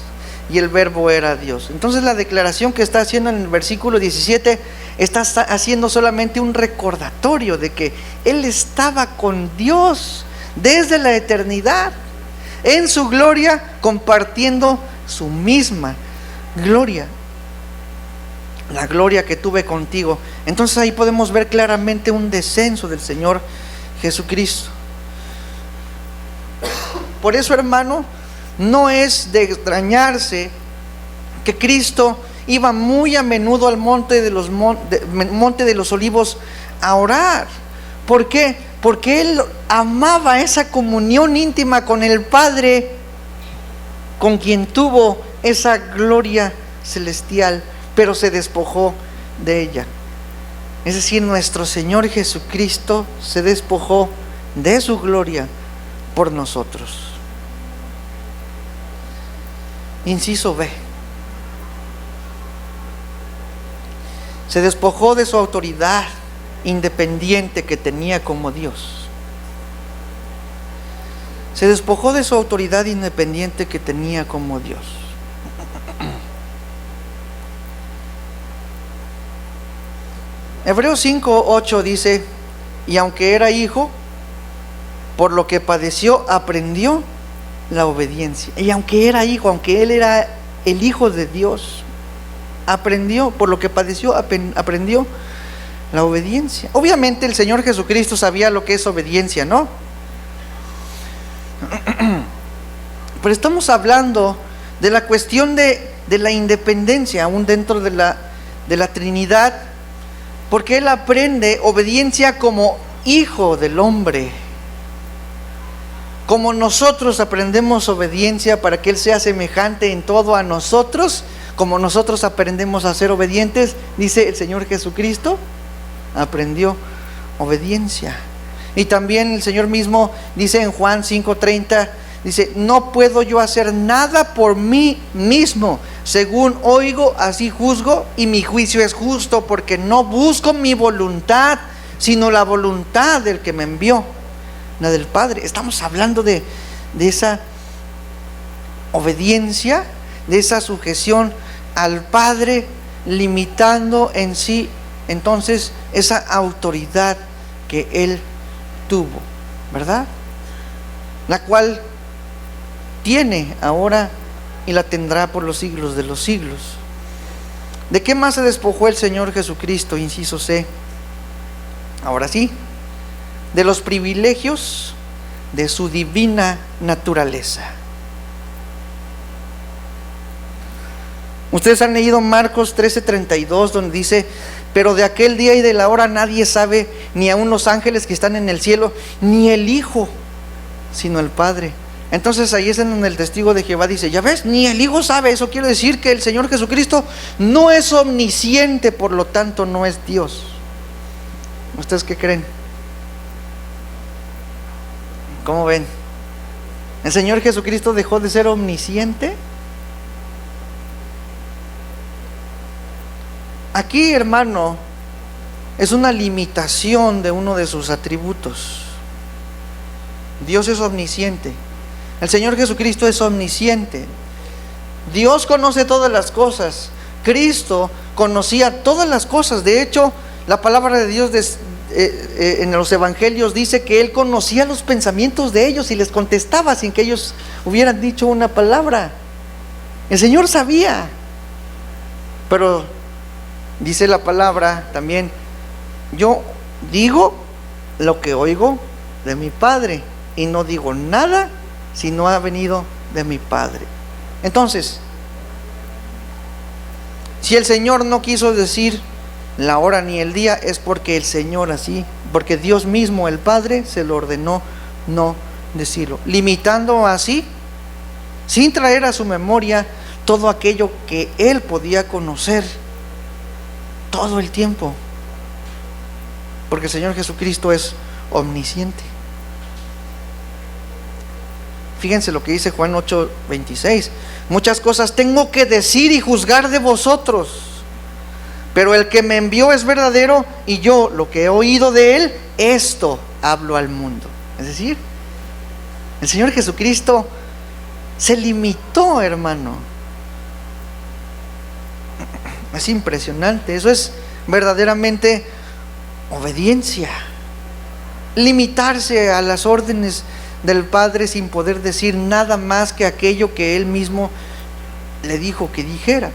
y el Verbo era Dios. Entonces la declaración que está haciendo en el versículo 17 está haciendo solamente un recordatorio de que Él estaba con Dios desde la eternidad, en su gloria, compartiendo su misma gloria. La gloria que tuve contigo. Entonces ahí podemos ver claramente un descenso del Señor Jesucristo. Por eso, hermano, no es de extrañarse que Cristo iba muy a menudo al monte de los Olivos a orar. ¿Por qué? Porque Él amaba esa comunión íntima con el Padre, con quien tuvo esa gloria celestial, pero se despojó de ella. Es decir, nuestro Señor Jesucristo se despojó de su gloria por nosotros. Inciso B. Se despojó de su autoridad independiente que tenía como Dios. Se despojó de su autoridad independiente que tenía como Dios. Hebreos 5:8 dice: y aunque era hijo, por lo que padeció, aprendió la obediencia. Y aunque era hijo, aunque Él era el Hijo de Dios, aprendió, por lo que padeció, aprendió la obediencia. Obviamente el Señor Jesucristo sabía lo que es obediencia, ¿no? Pero estamos hablando de la cuestión de la independencia, aún dentro de la Trinidad, porque Él aprende obediencia como hijo del hombre. Como nosotros aprendemos obediencia para que Él sea semejante en todo a nosotros, como nosotros aprendemos a ser obedientes, dice el Señor Jesucristo, aprendió obediencia. Y también el Señor mismo dice en Juan 5:30, dice: no puedo yo hacer nada por mí mismo, según oigo, así juzgo, y mi juicio es justo, porque no busco mi voluntad, sino la voluntad del que me envió, la del Padre. Estamos hablando de esa obediencia, de esa sujeción al Padre, limitando en sí entonces esa autoridad que Él tuvo, ¿verdad? La cual tiene ahora y la tendrá por los siglos de los siglos. ¿De qué más se despojó el Señor Jesucristo? Inciso C. Ahora sí, de los privilegios de su divina naturaleza. Ustedes han leído Marcos 13:32, donde dice: pero de aquel día y de la hora nadie sabe, ni aun los ángeles que están en el cielo, ni el Hijo, sino el Padre. Entonces ahí es en donde el testigo de Jehová dice: ya ves, ni el Hijo sabe. Eso quiere decir que el Señor Jesucristo no es omnisciente, por lo tanto no es Dios. ¿Ustedes qué creen? ¿Cómo ven? ¿El Señor Jesucristo dejó de ser omnisciente? Aquí, hermano, es una limitación de uno de sus atributos. Dios es omnisciente. El Señor Jesucristo es omnisciente. Dios conoce todas las cosas. Cristo conocía todas las cosas. De hecho, la palabra de Dios en los evangelios dice que Él conocía los pensamientos de ellos y les contestaba sin que ellos hubieran dicho una palabra. El Señor sabía. Pero dice la palabra también: yo digo lo que oigo de mi Padre, y no digo nada si no ha venido de mi Padre. Entonces, si el Señor no quiso decir la hora ni el día, es porque el Señor así, porque Dios mismo, el Padre, se lo ordenó no decirlo, limitando así, sin traer a su memoria todo aquello que Él podía conocer todo el tiempo, porque el Señor Jesucristo es omnisciente. Fíjense lo que dice Juan 8:26. Muchas cosas tengo que decir y juzgar de vosotros, pero el que me envió es verdadero, y yo lo que he oído de él, esto hablo al mundo. Es decir, el Señor Jesucristo se limitó, hermano. Es impresionante. Eso es verdaderamente obediencia. Limitarse a las órdenes del Padre sin poder decir nada más que aquello que Él mismo le dijo que dijera.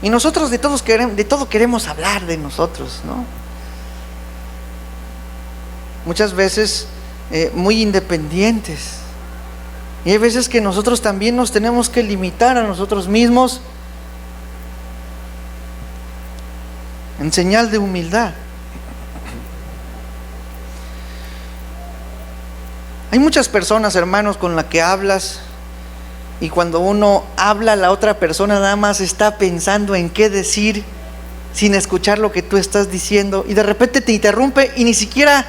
Y nosotros de todo queremos hablar de nosotros, ¿no? Muchas veces muy independientes. Y hay veces que nosotros también nos tenemos que limitar a nosotros mismos en señal de humildad. Hay muchas personas, hermanos, con las que hablas, y cuando uno habla, la otra persona nada más está pensando en qué decir sin escuchar lo que tú estás diciendo, y de repente te interrumpe y ni siquiera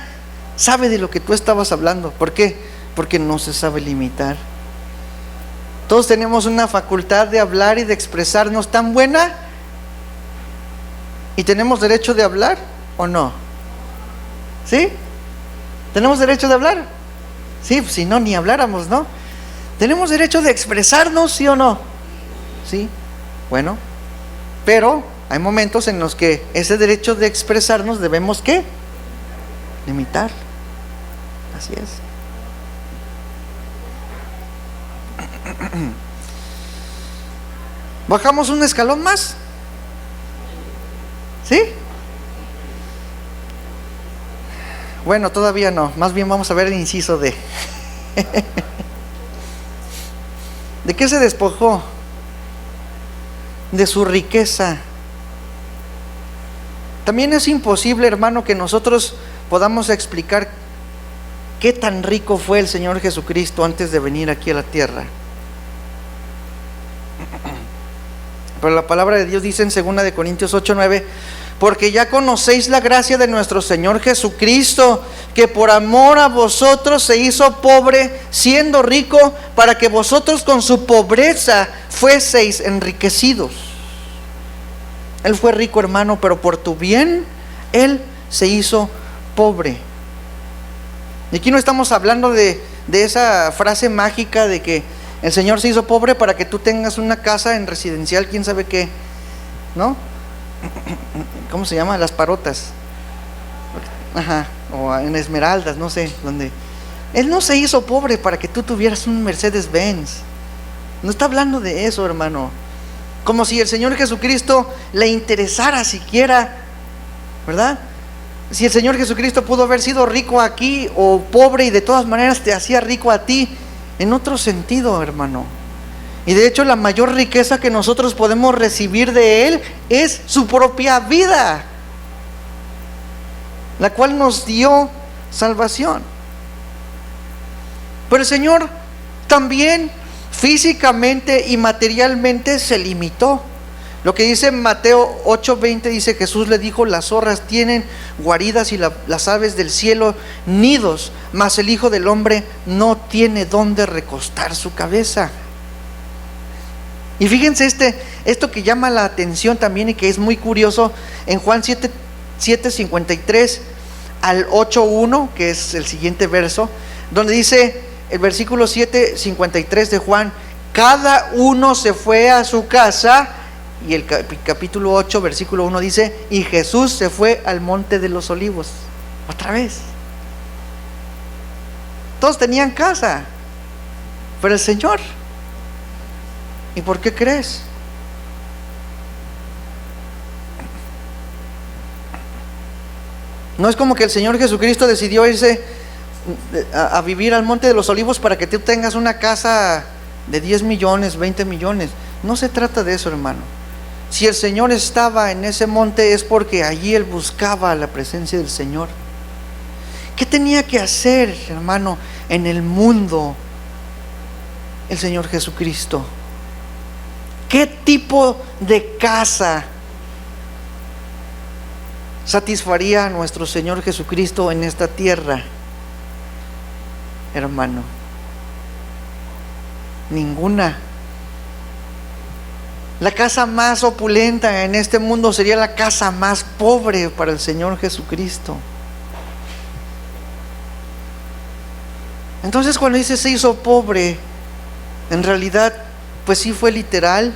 sabe de lo que tú estabas hablando. ¿Por qué? Porque no se sabe limitar. Todos tenemos una facultad de hablar y de expresarnos tan buena, y tenemos derecho de hablar, ¿o no? ¿Sí? ¿Tenemos derecho de hablar? Sí, pues si no, ni habláramos, ¿no? ¿Tenemos derecho de expresarnos, sí o no? Sí, bueno, pero hay momentos en los que ese derecho de expresarnos debemos, ¿qué? Limitar. Así es. ¿Bajamos un escalón más? ¿Sí? Bueno, todavía no. Más bien vamos a ver el inciso D. ¿De qué se despojó? De su riqueza. También es imposible, hermano, que nosotros podamos explicar qué tan rico fue el Señor Jesucristo antes de venir aquí a la tierra. Pero la palabra de Dios dice en 2 Corintios 8:9: porque ya conocéis la gracia de nuestro Señor Jesucristo, que por amor a vosotros se hizo pobre, siendo rico, para que vosotros con su pobreza fueseis enriquecidos. Él fue rico, hermano, pero por tu bien, Él se hizo pobre. Y aquí no estamos hablando de esa frase mágica de que el Señor se hizo pobre para que tú tengas una casa en residencial, quién sabe qué, ¿no? ¿Cómo se llama? Las Parotas. Ajá, o en Esmeraldas, no sé, donde. Él no se hizo pobre para que tú tuvieras un Mercedes-Benz. No está hablando de eso, hermano. Como si el Señor Jesucristo le interesara siquiera, ¿verdad? Si el Señor Jesucristo pudo haber sido rico aquí o pobre, y de todas maneras te hacía rico a ti en otro sentido, hermano. Y de hecho la mayor riqueza que nosotros podemos recibir de Él es su propia vida, la cual nos dio salvación. Pero el Señor también físicamente y materialmente se limitó. Lo que dice Mateo 8:20 dice: Jesús le dijo, las zorras tienen guaridas y las aves del cielo nidos, mas el Hijo del Hombre no tiene dónde recostar su cabeza. Y fíjense esto que llama la atención también y que es muy curioso en Juan 7:53 al 8:1, que es el siguiente verso, donde dice el versículo 7:53 de Juan: cada uno se fue a su casa. Y el capítulo 8, versículo 1 dice: y Jesús se fue al monte de los olivos. Otra vez. Todos tenían casa, pero el Señor, ¿y por qué crees? No es como que el Señor Jesucristo decidió irse a vivir al monte de los olivos para que tú tengas una casa de 10 millones, 20 millones. No se trata de eso, hermano. Si el Señor estaba en ese monte es porque allí Él buscaba la presencia del Señor. ¿Qué tenía que hacer, hermano, en el mundo el Señor Jesucristo? ¿Qué tipo de casa satisfaría a nuestro Señor Jesucristo en esta tierra? hermano. Ninguna. La casa más opulenta en este mundo sería la casa más pobre para el Señor Jesucristo. Entonces, cuando dice se hizo pobre, en realidad, pues sí fue literal,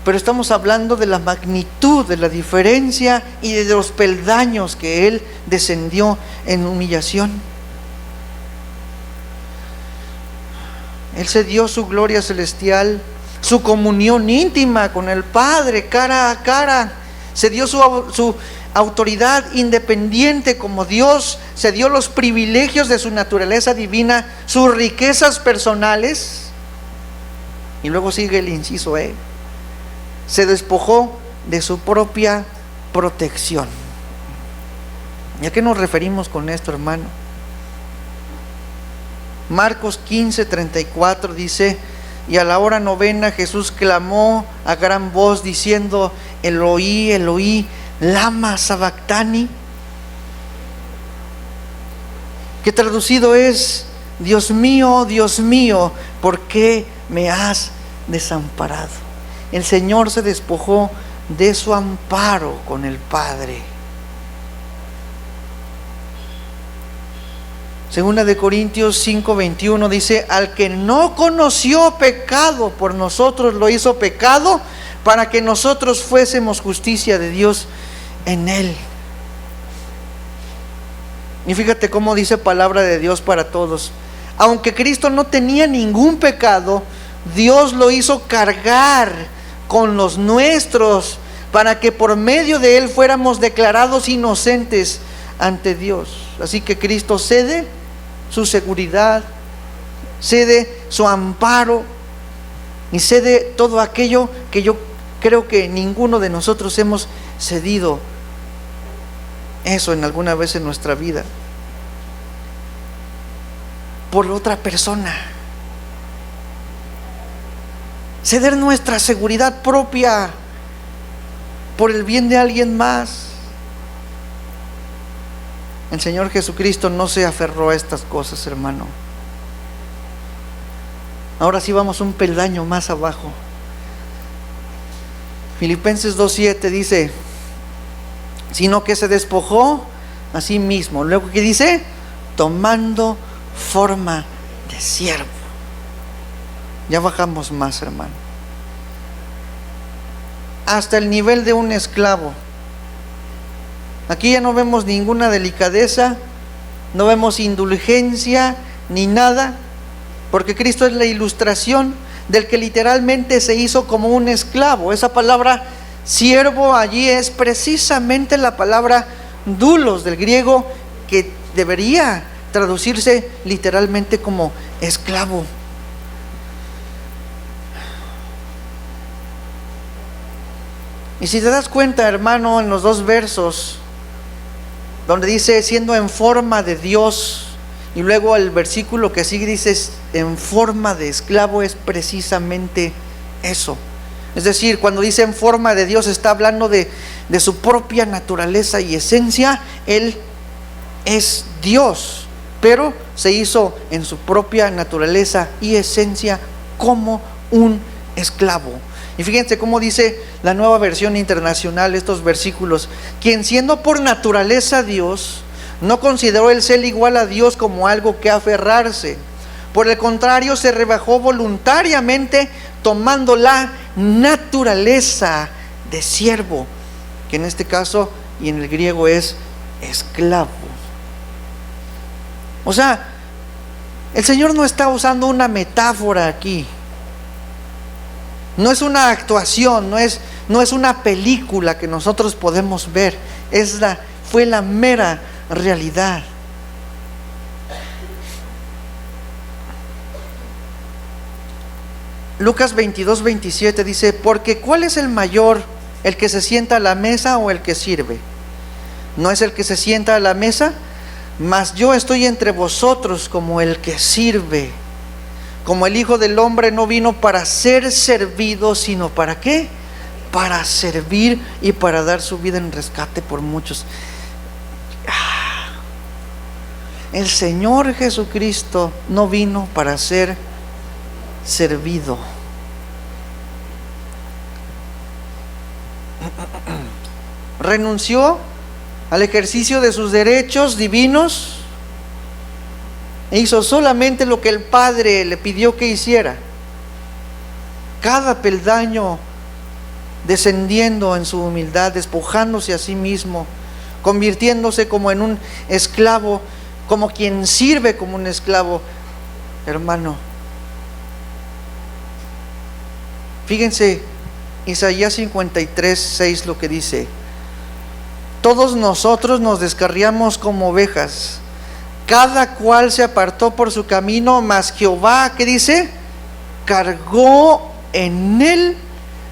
pero estamos hablando de la magnitud, de la diferencia y de los peldaños que Él descendió en humillación. Él se dio su gloria celestial, su comunión íntima con el Padre, cara a cara. Se dio su autoridad independiente como Dios, se dio los privilegios de su naturaleza divina, sus riquezas personales. Y luego sigue el inciso E. Se despojó de su propia protección. ¿Y a qué nos referimos con esto, hermano? Marcos 15:34 dice: y a la hora novena Jesús clamó a gran voz diciendo: Eloí, Eloí, lama sabactani, que traducido es: Dios mío, ¿por qué me has desamparado? El Señor se despojó de su amparo con el Padre. Segunda de Corintios 5:21 dice: al que no conoció pecado, por nosotros lo hizo pecado, para que nosotros fuésemos justicia de Dios en él. Y fíjate cómo dice palabra de Dios para todos: aunque Cristo no tenía ningún pecado, Dios lo hizo cargar con los nuestros, para que por medio de él fuéramos declarados inocentes ante Dios. Así que Cristo cede su seguridad, cede su amparo y cede todo aquello que yo creo que ninguno de nosotros hemos cedido eso en alguna vez en nuestra vida por otra persona. Ceder nuestra seguridad propia por el bien de alguien más. El Señor Jesucristo no se aferró a estas cosas, hermano. Ahora sí vamos un peldaño más abajo. Filipenses 2:7 dice: sino que se despojó a sí mismo. Luego, ¿qué dice? Tomando forma de siervo. Ya bajamos más, hermano, hasta el nivel de un esclavo. Aquí ya no vemos ninguna delicadeza, no vemos indulgencia ni nada, porque Cristo es la ilustración del que literalmente se hizo como un esclavo. Esa palabra siervo allí es precisamente la palabra doulos del griego, que debería traducirse literalmente como esclavo. Y si te das cuenta, hermano, en los dos versos donde dice siendo en forma de Dios, y luego el versículo que sigue dice en forma de esclavo, es precisamente eso. Es decir, cuando dice en forma de Dios, está hablando de su propia naturaleza y esencia. Él es Dios, pero se hizo en su propia naturaleza y esencia como un esclavo. Y fíjense cómo dice la Nueva Versión Internacional estos versículos: quien siendo por naturaleza Dios, no consideró el ser igual a Dios como algo que aferrarse. Por el contrario, se rebajó voluntariamente, tomando la naturaleza de siervo, que en este caso y en el griego es esclavo. O sea, el Señor no está usando una metáfora aquí. No es una actuación, no es una película que nosotros podemos ver. Fue la mera realidad. Lucas 22:27 dice: porque ¿cuál es el mayor, el que se sienta a la mesa o el que sirve? ¿No es el que se sienta a la mesa? Mas yo estoy entre vosotros como el que sirve. Como el Hijo del Hombre no vino para ser servido, sino ¿para qué? Para servir y para dar su vida en rescate por muchos. el Señor Jesucristo no vino para ser servido. Renunció al ejercicio de sus derechos divinos e hizo solamente lo que el Padre le pidió que hiciera. Cada peldaño descendiendo en su humildad, despojándose a sí mismo, convirtiéndose como en un esclavo, como quien sirve como un esclavo. Hermano, fíjense, Isaías 53:6 lo que dice: todos nosotros nos descarriamos como ovejas, cada cual se apartó por su camino, mas Jehová, ¿qué dice? Cargó en él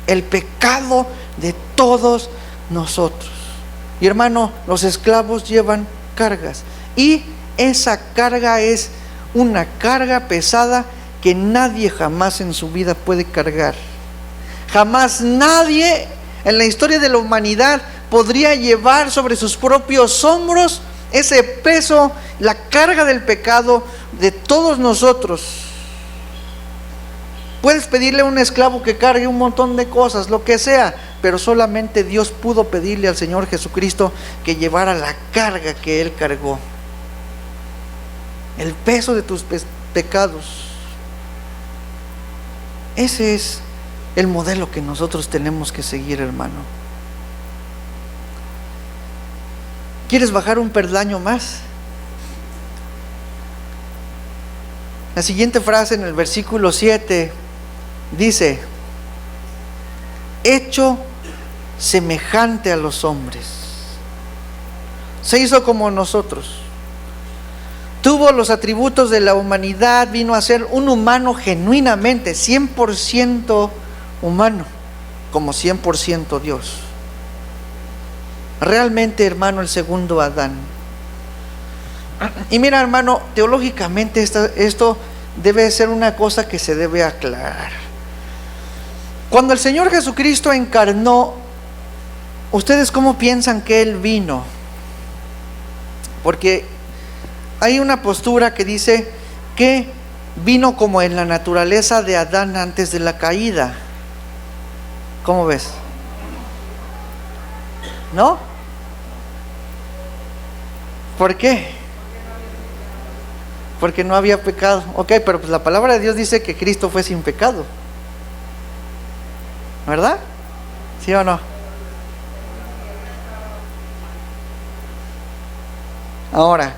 el pecado de todos nosotros. Y hermano, los esclavos llevan cargas, y esa carga es una carga pesada que nadie jamás en su vida puede cargar. Jamás nadie en la historia de la humanidad podría llevar sobre sus propios hombros ese peso, la carga del pecado de todos nosotros. Puedes pedirle a un esclavo que cargue un montón de cosas, lo que sea, pero solamente Dios pudo pedirle al Señor Jesucristo que llevara la carga que Él cargó, el peso de tus pecados. Ese es el modelo que nosotros tenemos que seguir, hermano. ¿Quieres bajar un peldaño más? La siguiente frase en el versículo 7 dice: hecho semejante a los hombres, se hizo como nosotros, tuvo los atributos de la humanidad, vino a ser un humano genuinamente, 100% humano, como 100% Dios. Realmente, hermano, el segundo Adán. Y mira, hermano, teológicamente esto debe ser una cosa que se debe aclarar. Cuando el Señor Jesucristo encarnó, ¿ustedes cómo piensan que Él vino? Porque hay una postura que dice que vino como en la naturaleza de Adán antes de la caída. ¿Cómo ves? ¿No? ¿Por qué? Porque no había pecado. Ok, pero pues la palabra de Dios dice que Cristo fue sin pecado, ¿verdad? ¿Sí o no? Ahora,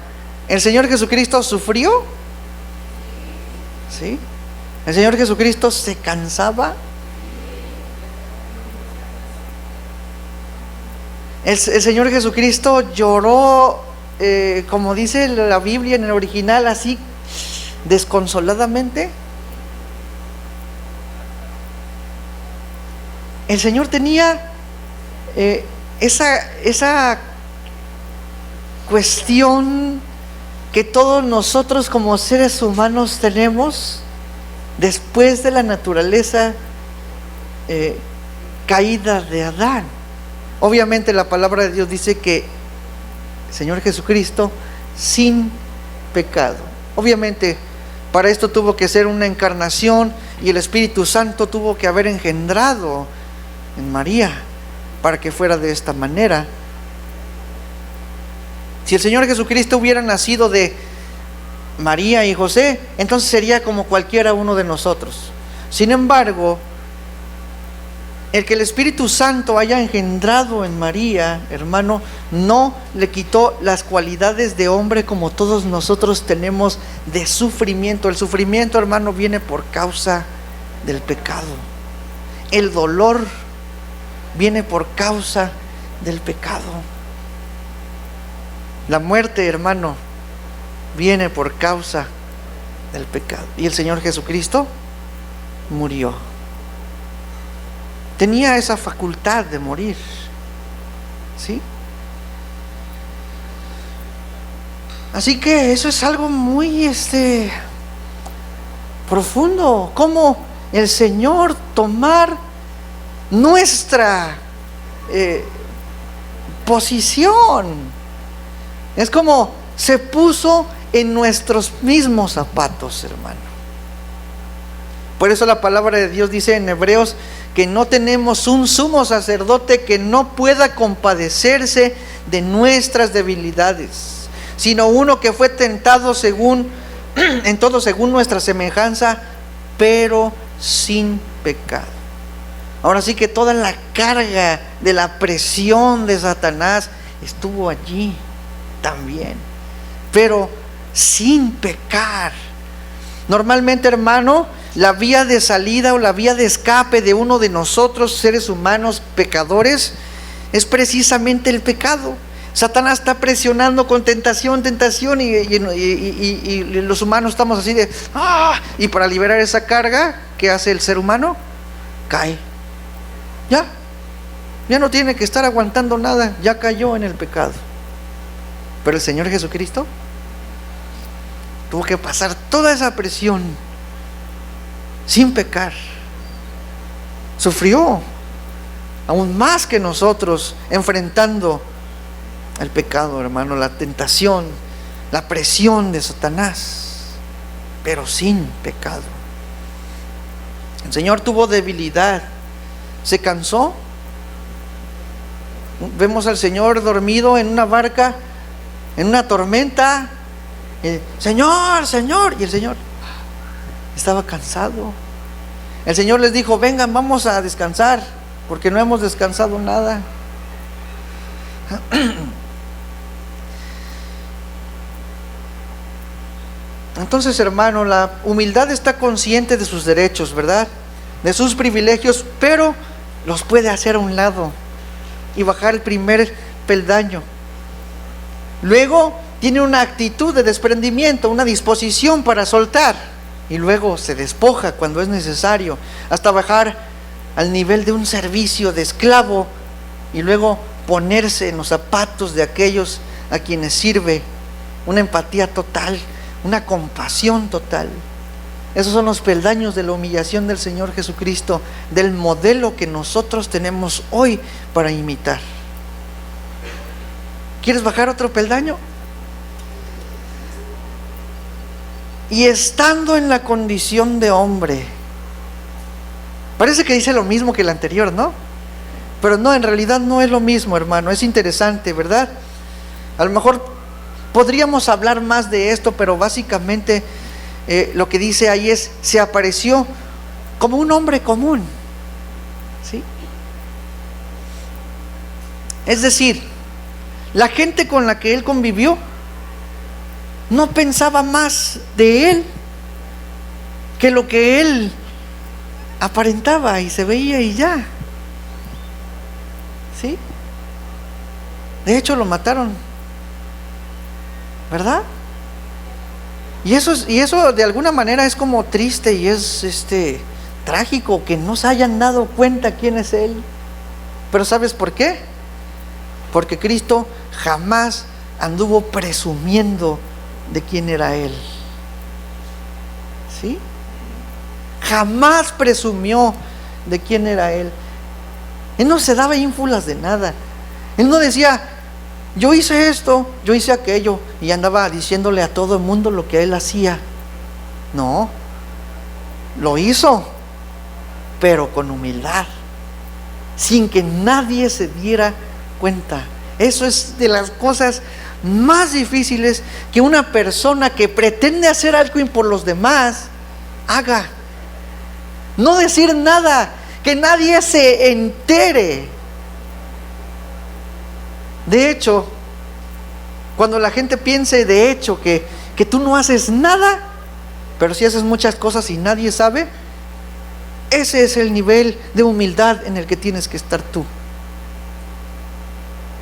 ¿el Señor Jesucristo sufrió? ¿Sí? ¿El Señor Jesucristo se cansaba? ¿El Señor Jesucristo lloró, como dice la Biblia en el original, así desconsoladamente? El Señor tenía esa cuestión que todos nosotros como seres humanos tenemos después de la naturaleza caída de Adán. Obviamente la palabra de Dios dice que el Señor Jesucristo sin pecado. Obviamente para esto tuvo que ser una encarnación, y el Espíritu Santo tuvo que haber engendrado en María para que fuera de esta manera. Si el Señor Jesucristo hubiera nacido de María y José, entonces sería como cualquiera uno de nosotros. Sin embargo, el que el Espíritu Santo haya engendrado en María, hermano, no le quitó las cualidades de hombre como todos nosotros tenemos de sufrimiento. El sufrimiento, hermano, viene por causa del pecado. El dolor viene por causa del pecado. La muerte, hermano, viene por causa del pecado. Y el Señor Jesucristo murió. Tenía esa facultad de morir, ¿sí? Así que eso es algo muy profundo. Cómo el Señor tomar nuestra posición. Es como se puso en nuestros mismos zapatos, hermano. Por eso la palabra de Dios dice en Hebreos que no tenemos un sumo sacerdote que no pueda compadecerse de nuestras debilidades, sino uno que fue tentado en todo según nuestra semejanza, pero sin pecado. Ahora sí que toda la carga de la presión de Satanás estuvo allí también, pero sin pecar. Normalmente, hermano, la vía de salida o la vía de escape de uno de nosotros, seres humanos pecadores, es precisamente el pecado. Satanás está presionando con tentación, y los humanos estamos así de ¡ah! Y para liberar esa carga, ¿qué hace el ser humano? Cae. Ya no tiene que estar aguantando nada, ya cayó en el pecado. Pero el Señor Jesucristo tuvo que pasar toda esa presión sin pecar. Sufrió aún más que nosotros, enfrentando el pecado, hermano, la tentación, la presión de Satanás, pero sin pecado. El Señor tuvo debilidad, se cansó. Vemos al Señor dormido en una barca, en una tormenta. Señor, Señor, y el Señor estaba cansado. El Señor les dijo: vengan, vamos a descansar, porque no hemos descansado nada. Entonces, hermano, la humildad está consciente de sus derechos, ¿verdad? De sus privilegios, pero los puede hacer a un lado y bajar el primer peldaño. Luego tiene una actitud de desprendimiento, una disposición para soltar, y luego se despoja cuando es necesario, hasta bajar al nivel de un servicio de esclavo, y luego ponerse en los zapatos de aquellos a quienes sirve. Una empatía total, una compasión total. Esos son los peldaños de la humillación del Señor Jesucristo, del modelo que nosotros tenemos hoy para imitar. ¿Quieres bajar otro peldaño? Y estando en la condición de hombre. Parece que dice lo mismo que el anterior, ¿no? Pero no, en realidad no es lo mismo, hermano. Es interesante, ¿verdad? A lo mejor podríamos hablar más de esto, pero básicamente lo que dice ahí es: se apareció como un hombre común, ¿sí? Es decir, la gente con la que él convivió no pensaba más de él que lo que él aparentaba y se veía y ya, ¿sí? De hecho lo mataron, ¿verdad? Y eso de alguna manera es como triste y es trágico que no se hayan dado cuenta quién es él. Pero ¿sabes por qué? Porque Cristo jamás anduvo presumiendo de quién era él, ¿sí? Jamás presumió de quién era él. Él no se daba ínfulas de nada. Él no decía: yo hice esto, yo hice aquello, y andaba diciéndole a todo el mundo lo que él hacía. No, lo hizo, pero con humildad, sin que nadie se diera cuenta. Eso es de las cosas más difíciles que una persona que pretende hacer algo por los demás haga. No decir nada, que nadie se entere. De hecho, cuando la gente piense de hecho que tú no haces nada, pero sí haces muchas cosas y nadie sabe, ese es el nivel de humildad en el que tienes que estar tú.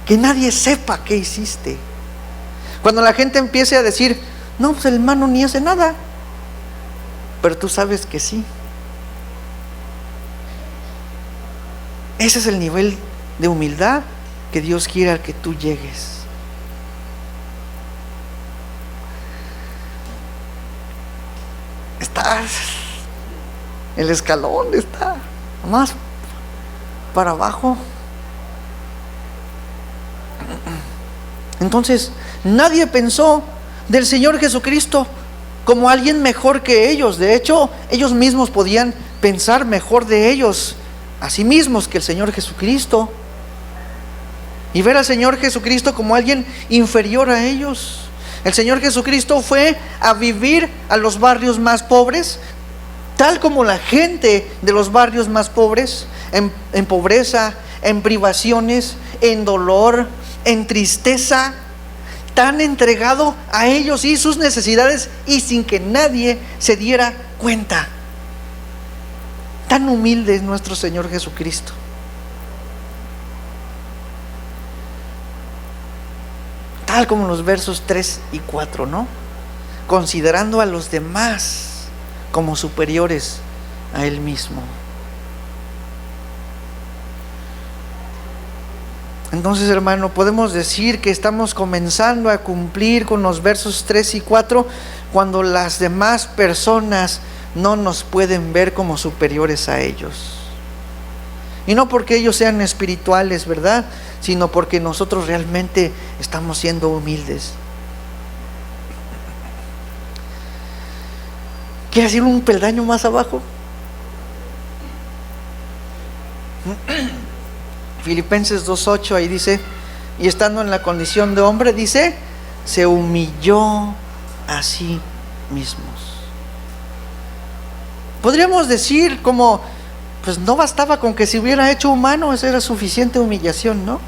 Que nadie sepa qué hiciste. Cuando la gente empiece a decir: no, pues el hermano ni hace nada, pero tú sabes que sí. Ese es el nivel de humildad que Dios quiere al que tú llegues. El escalón está más para abajo. Entonces nadie pensó del Señor Jesucristo como alguien mejor que ellos. De hecho, ellos mismos podían pensar mejor de ellos a sí mismos que el Señor Jesucristo, y ver al Señor Jesucristo como alguien inferior a ellos. El Señor Jesucristo fue a vivir a los barrios más pobres, tal como la gente de los barrios más pobres, en pobreza, en privaciones, en dolor, en tristeza, tan entregado a ellos y sus necesidades, y sin que nadie se diera cuenta. Tan humilde es nuestro Señor Jesucristo. Tal como los versos 3 y 4, ¿no? Considerando a los demás como superiores a Él mismo. Entonces, hermano, podemos decir que estamos comenzando a cumplir con los versos 3 y 4 cuando las demás personas no nos pueden ver como superiores a ellos. Y no porque ellos sean espirituales, ¿verdad?, sino porque nosotros realmente estamos siendo humildes. ¿Quieres ir un peldaño más abajo? Filipenses 2:8, ahí dice: y estando en la condición de hombre, dice, se humilló a sí mismos. Podríamos decir como, pues no bastaba con que se hubiera hecho humano, esa era suficiente humillación, ¿no?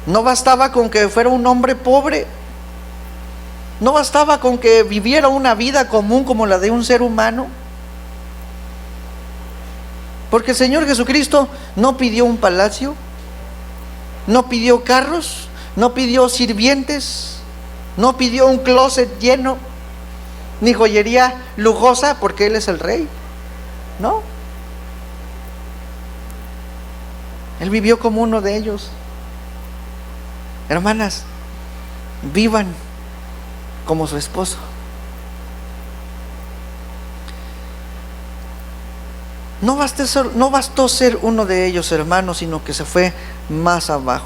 No bastaba con que fuera un hombre pobre, no bastaba con que viviera una vida común como la de un ser humano, porque el Señor Jesucristo no pidió un palacio, no pidió carros, no pidió sirvientes, no pidió un closet lleno, ni joyería lujosa, porque Él es el Rey. No, Él vivió como uno de ellos. Hermanas, vivan como su esposo. No bastó ser uno de ellos, hermanos, sino que se fue más abajo.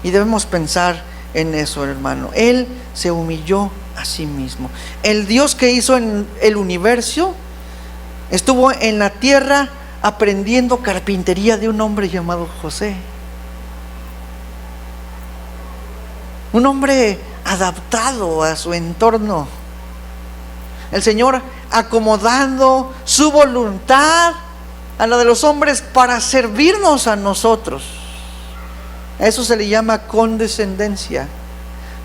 Y debemos pensar en eso, hermano. Él se humilló a sí mismo. El Dios que hizo en el universo estuvo en la tierra aprendiendo carpintería de un hombre llamado José. Un hombre adaptado a su entorno. El Señor acomodando su voluntad a la de los hombres para servirnos a nosotros. A eso se le llama condescendencia.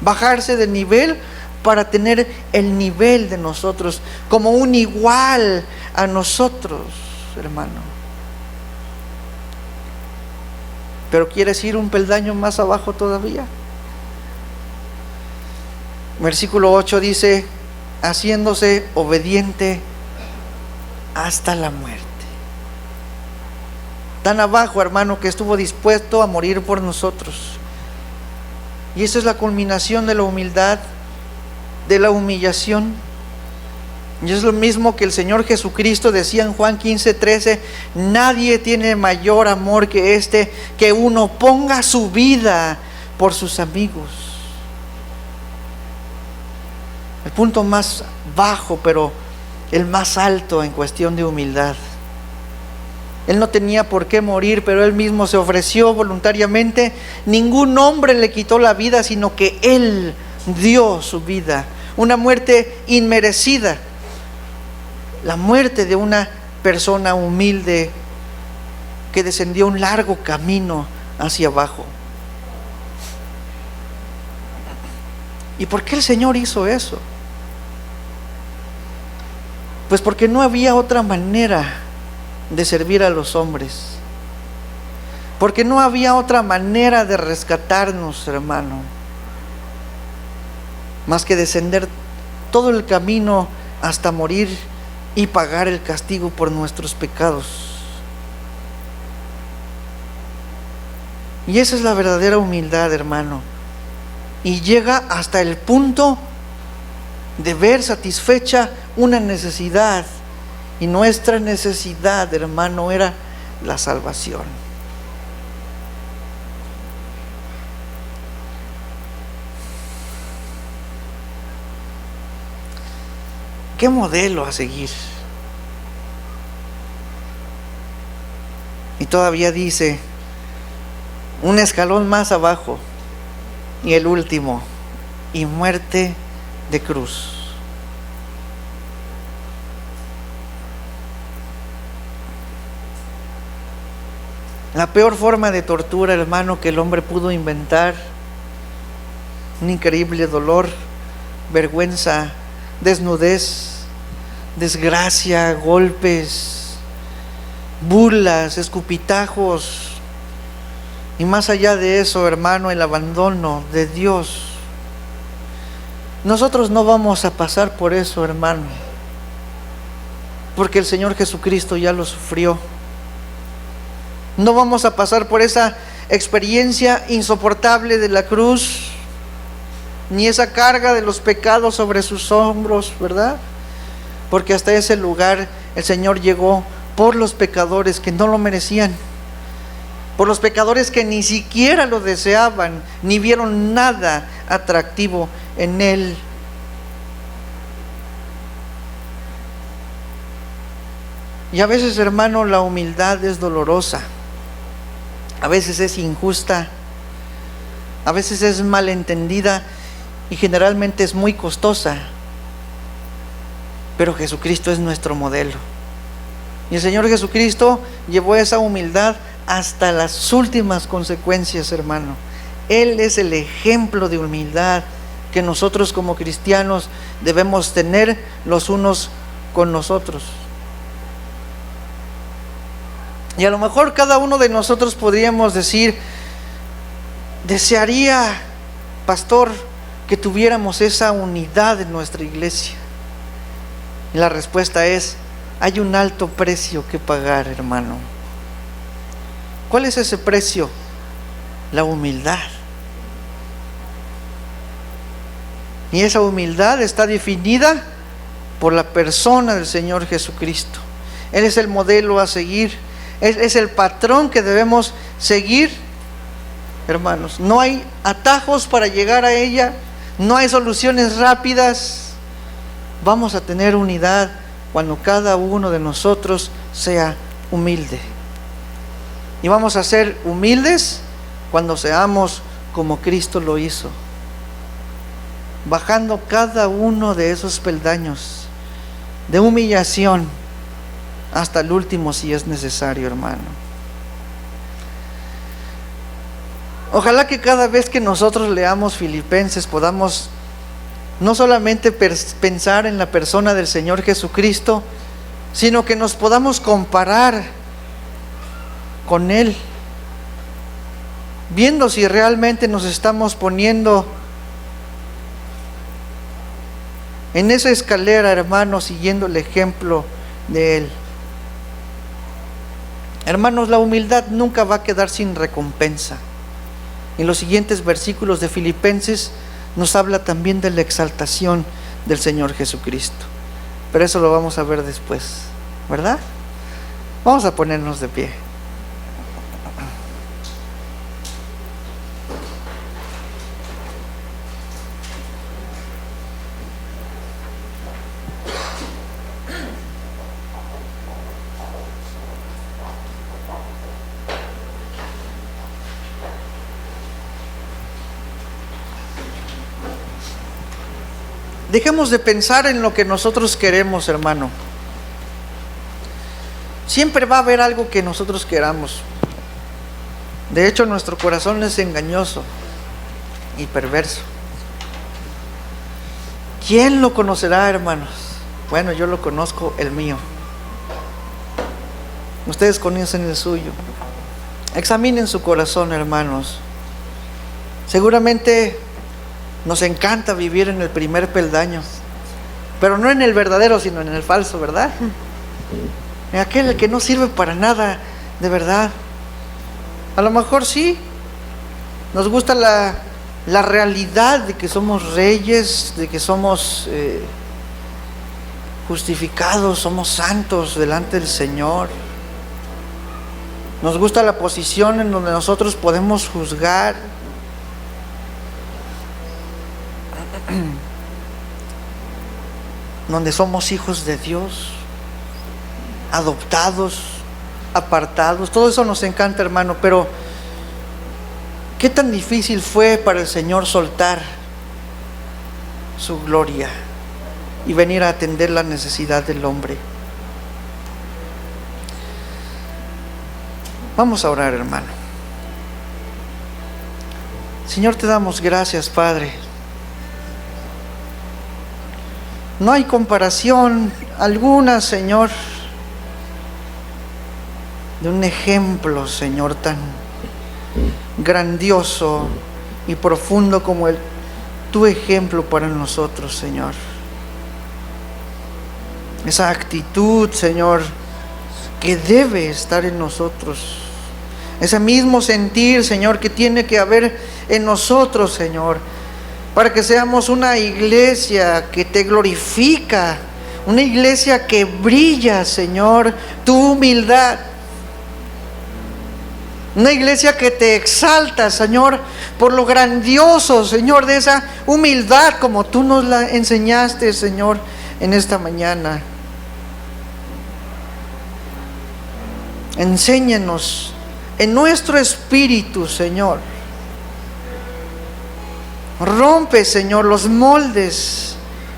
Bajarse de nivel para tener el nivel de nosotros, como un igual a nosotros, hermano. Pero ¿quieres ir un peldaño más abajo todavía? Versículo 8 dice: haciéndose obediente hasta la muerte. Tan abajo, hermano, que estuvo dispuesto a morir por nosotros. Y esa es la culminación de la humildad, de la humillación. Y es lo mismo que el Señor Jesucristo decía en Juan 15:13: nadie tiene mayor amor que este, que uno ponga su vida por sus amigos. El punto más bajo, pero el más alto en cuestión de humildad. Él no tenía por qué morir, pero Él mismo se ofreció voluntariamente. Ningún hombre le quitó la vida, sino que Él dio su vida. Una muerte inmerecida. La muerte de una persona humilde que descendió un largo camino hacia abajo. ¿Y por qué el Señor hizo eso? Pues porque no había otra manera de servir a los hombres, porque no había otra manera de rescatarnos, hermano, más que descender todo el camino hasta morir y pagar el castigo por nuestros pecados. Y esa es la verdadera humildad, hermano, y llega hasta el punto de ver satisfecha una necesidad. Y nuestra necesidad, hermano, era la salvación. qué modelo a seguir. Y todavía dice, un escalón más abajo, y el último, y muerte de cruz. La peor forma de tortura, hermano, que el hombre pudo inventar, un increíble dolor, vergüenza, desnudez, desgracia, golpes, burlas, escupitajos, y más allá de eso, hermano, el abandono de Dios. Nosotros no vamos a pasar por eso, hermano, porque el Señor Jesucristo ya lo sufrió. No vamos a pasar por esa experiencia insoportable de la cruz, ni esa carga de los pecados sobre sus hombros, ¿verdad? Porque hasta ese lugar el Señor llegó por los pecadores que no lo merecían, por los pecadores que ni siquiera lo deseaban, ni vieron nada atractivo en Él. Y a veces, hermano, la humildad es dolorosa, a veces es injusta, a veces es malentendida y generalmente es muy costosa. Pero Jesucristo es nuestro modelo. Y el Señor Jesucristo llevó esa humildad hasta las últimas consecuencias, hermano. Él es el ejemplo de humildad que nosotros como cristianos debemos tener los unos con los otros. Y a lo mejor cada uno de nosotros podríamos decir, desearía, pastor, que tuviéramos esa unidad en nuestra iglesia. Y la respuesta es, hay un alto precio que pagar, hermano. ¿Cuál es ese precio? La humildad. Y esa humildad está definida por la persona del Señor Jesucristo. Él es el modelo a seguir. Él es el patrón que debemos seguir, hermanos. No hay atajos para llegar a ella. No hay soluciones rápidas. Vamos a tener unidad cuando cada uno de nosotros sea humilde. Y vamos a ser humildes cuando seamos como Cristo lo hizo, bajando cada uno de esos peldaños de humillación hasta el último si es necesario, hermano. Ojalá que cada vez que nosotros leamos Filipenses podamos no solamente pensar en la persona del Señor Jesucristo, sino que nos podamos comparar con Él, viendo si realmente nos estamos poniendo en esa escalera, hermanos, siguiendo el ejemplo de Él. Hermanos, la humildad nunca va a quedar sin recompensa. En los siguientes versículos de Filipenses nos habla también de la exaltación del Señor Jesucristo. Pero eso lo vamos a ver después, ¿verdad? Vamos a ponernos de pie. Dejemos de pensar en lo que nosotros queremos, hermano. Siempre va a haber algo que nosotros queramos. De hecho, nuestro corazón es engañoso y perverso. ¿Quién lo conocerá, hermanos? Bueno, yo lo conozco, el mío. Ustedes conocen el suyo. Examinen su corazón, hermanos. Seguramente nos encanta vivir en el primer peldaño, pero no en el verdadero, sino en el falso, ¿verdad? En aquel que no sirve para nada, de verdad. A lo mejor sí, nos gusta la realidad de que somos reyes, de que somos justificados, somos santos delante del Señor. Nos gusta la posición en donde nosotros podemos juzgar. donde somos hijos de Dios, adoptados, apartados. Todo eso nos encanta, hermano, pero ¿qué tan difícil fue para el Señor soltar su gloria y venir a atender la necesidad del hombre? Vamos a orar, hermano. Señor, te damos gracias, Padre. No hay comparación alguna, Señor, de un ejemplo, Señor, tan grandioso y profundo como tu ejemplo para nosotros, Señor. Esa actitud, Señor, que debe estar en nosotros. Ese mismo sentir, Señor, que tiene que haber en nosotros, Señor, para que seamos una iglesia que te glorifica, una iglesia que brilla, Señor, tu humildad. Una iglesia que te exalta, Señor, por lo grandioso, Señor, de esa humildad como tú nos la enseñaste, Señor, en esta mañana. Enséñanos en nuestro espíritu, Señor. Rompe, Señor, los moldes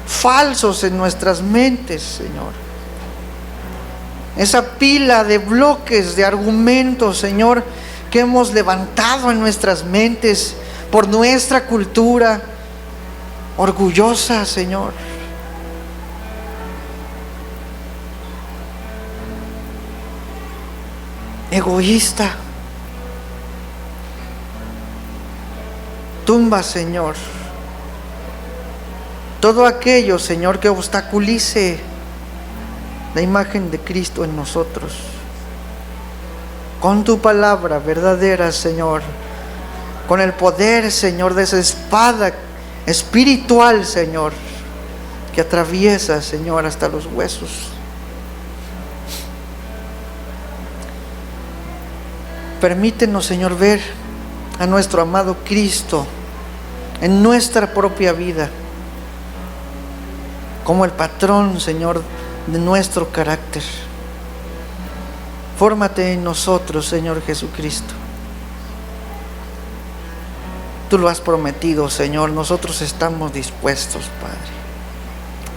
falsos en nuestras mentes, Señor. Esa pila de bloques, de argumentos, Señor, que hemos levantado en nuestras mentes por nuestra cultura orgullosa, Señor. Egoísta. Tumba, Señor, todo aquello, Señor, que obstaculice la imagen de Cristo en nosotros. Con tu palabra verdadera, Señor, con el poder, Señor, de esa espada espiritual, Señor, que atraviesa, Señor, hasta los huesos. Permítenos, Señor, ver a nuestro amado Cristo en nuestra propia vida como el patrón, Señor, de nuestro carácter. Fórmate en nosotros, Señor Jesucristo. Tú lo has prometido, Señor. Nosotros estamos dispuestos, Padre.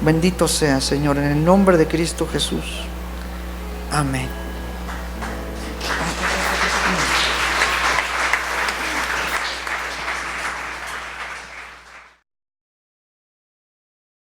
Bendito sea, Señor, en el nombre de Cristo Jesús. Amén.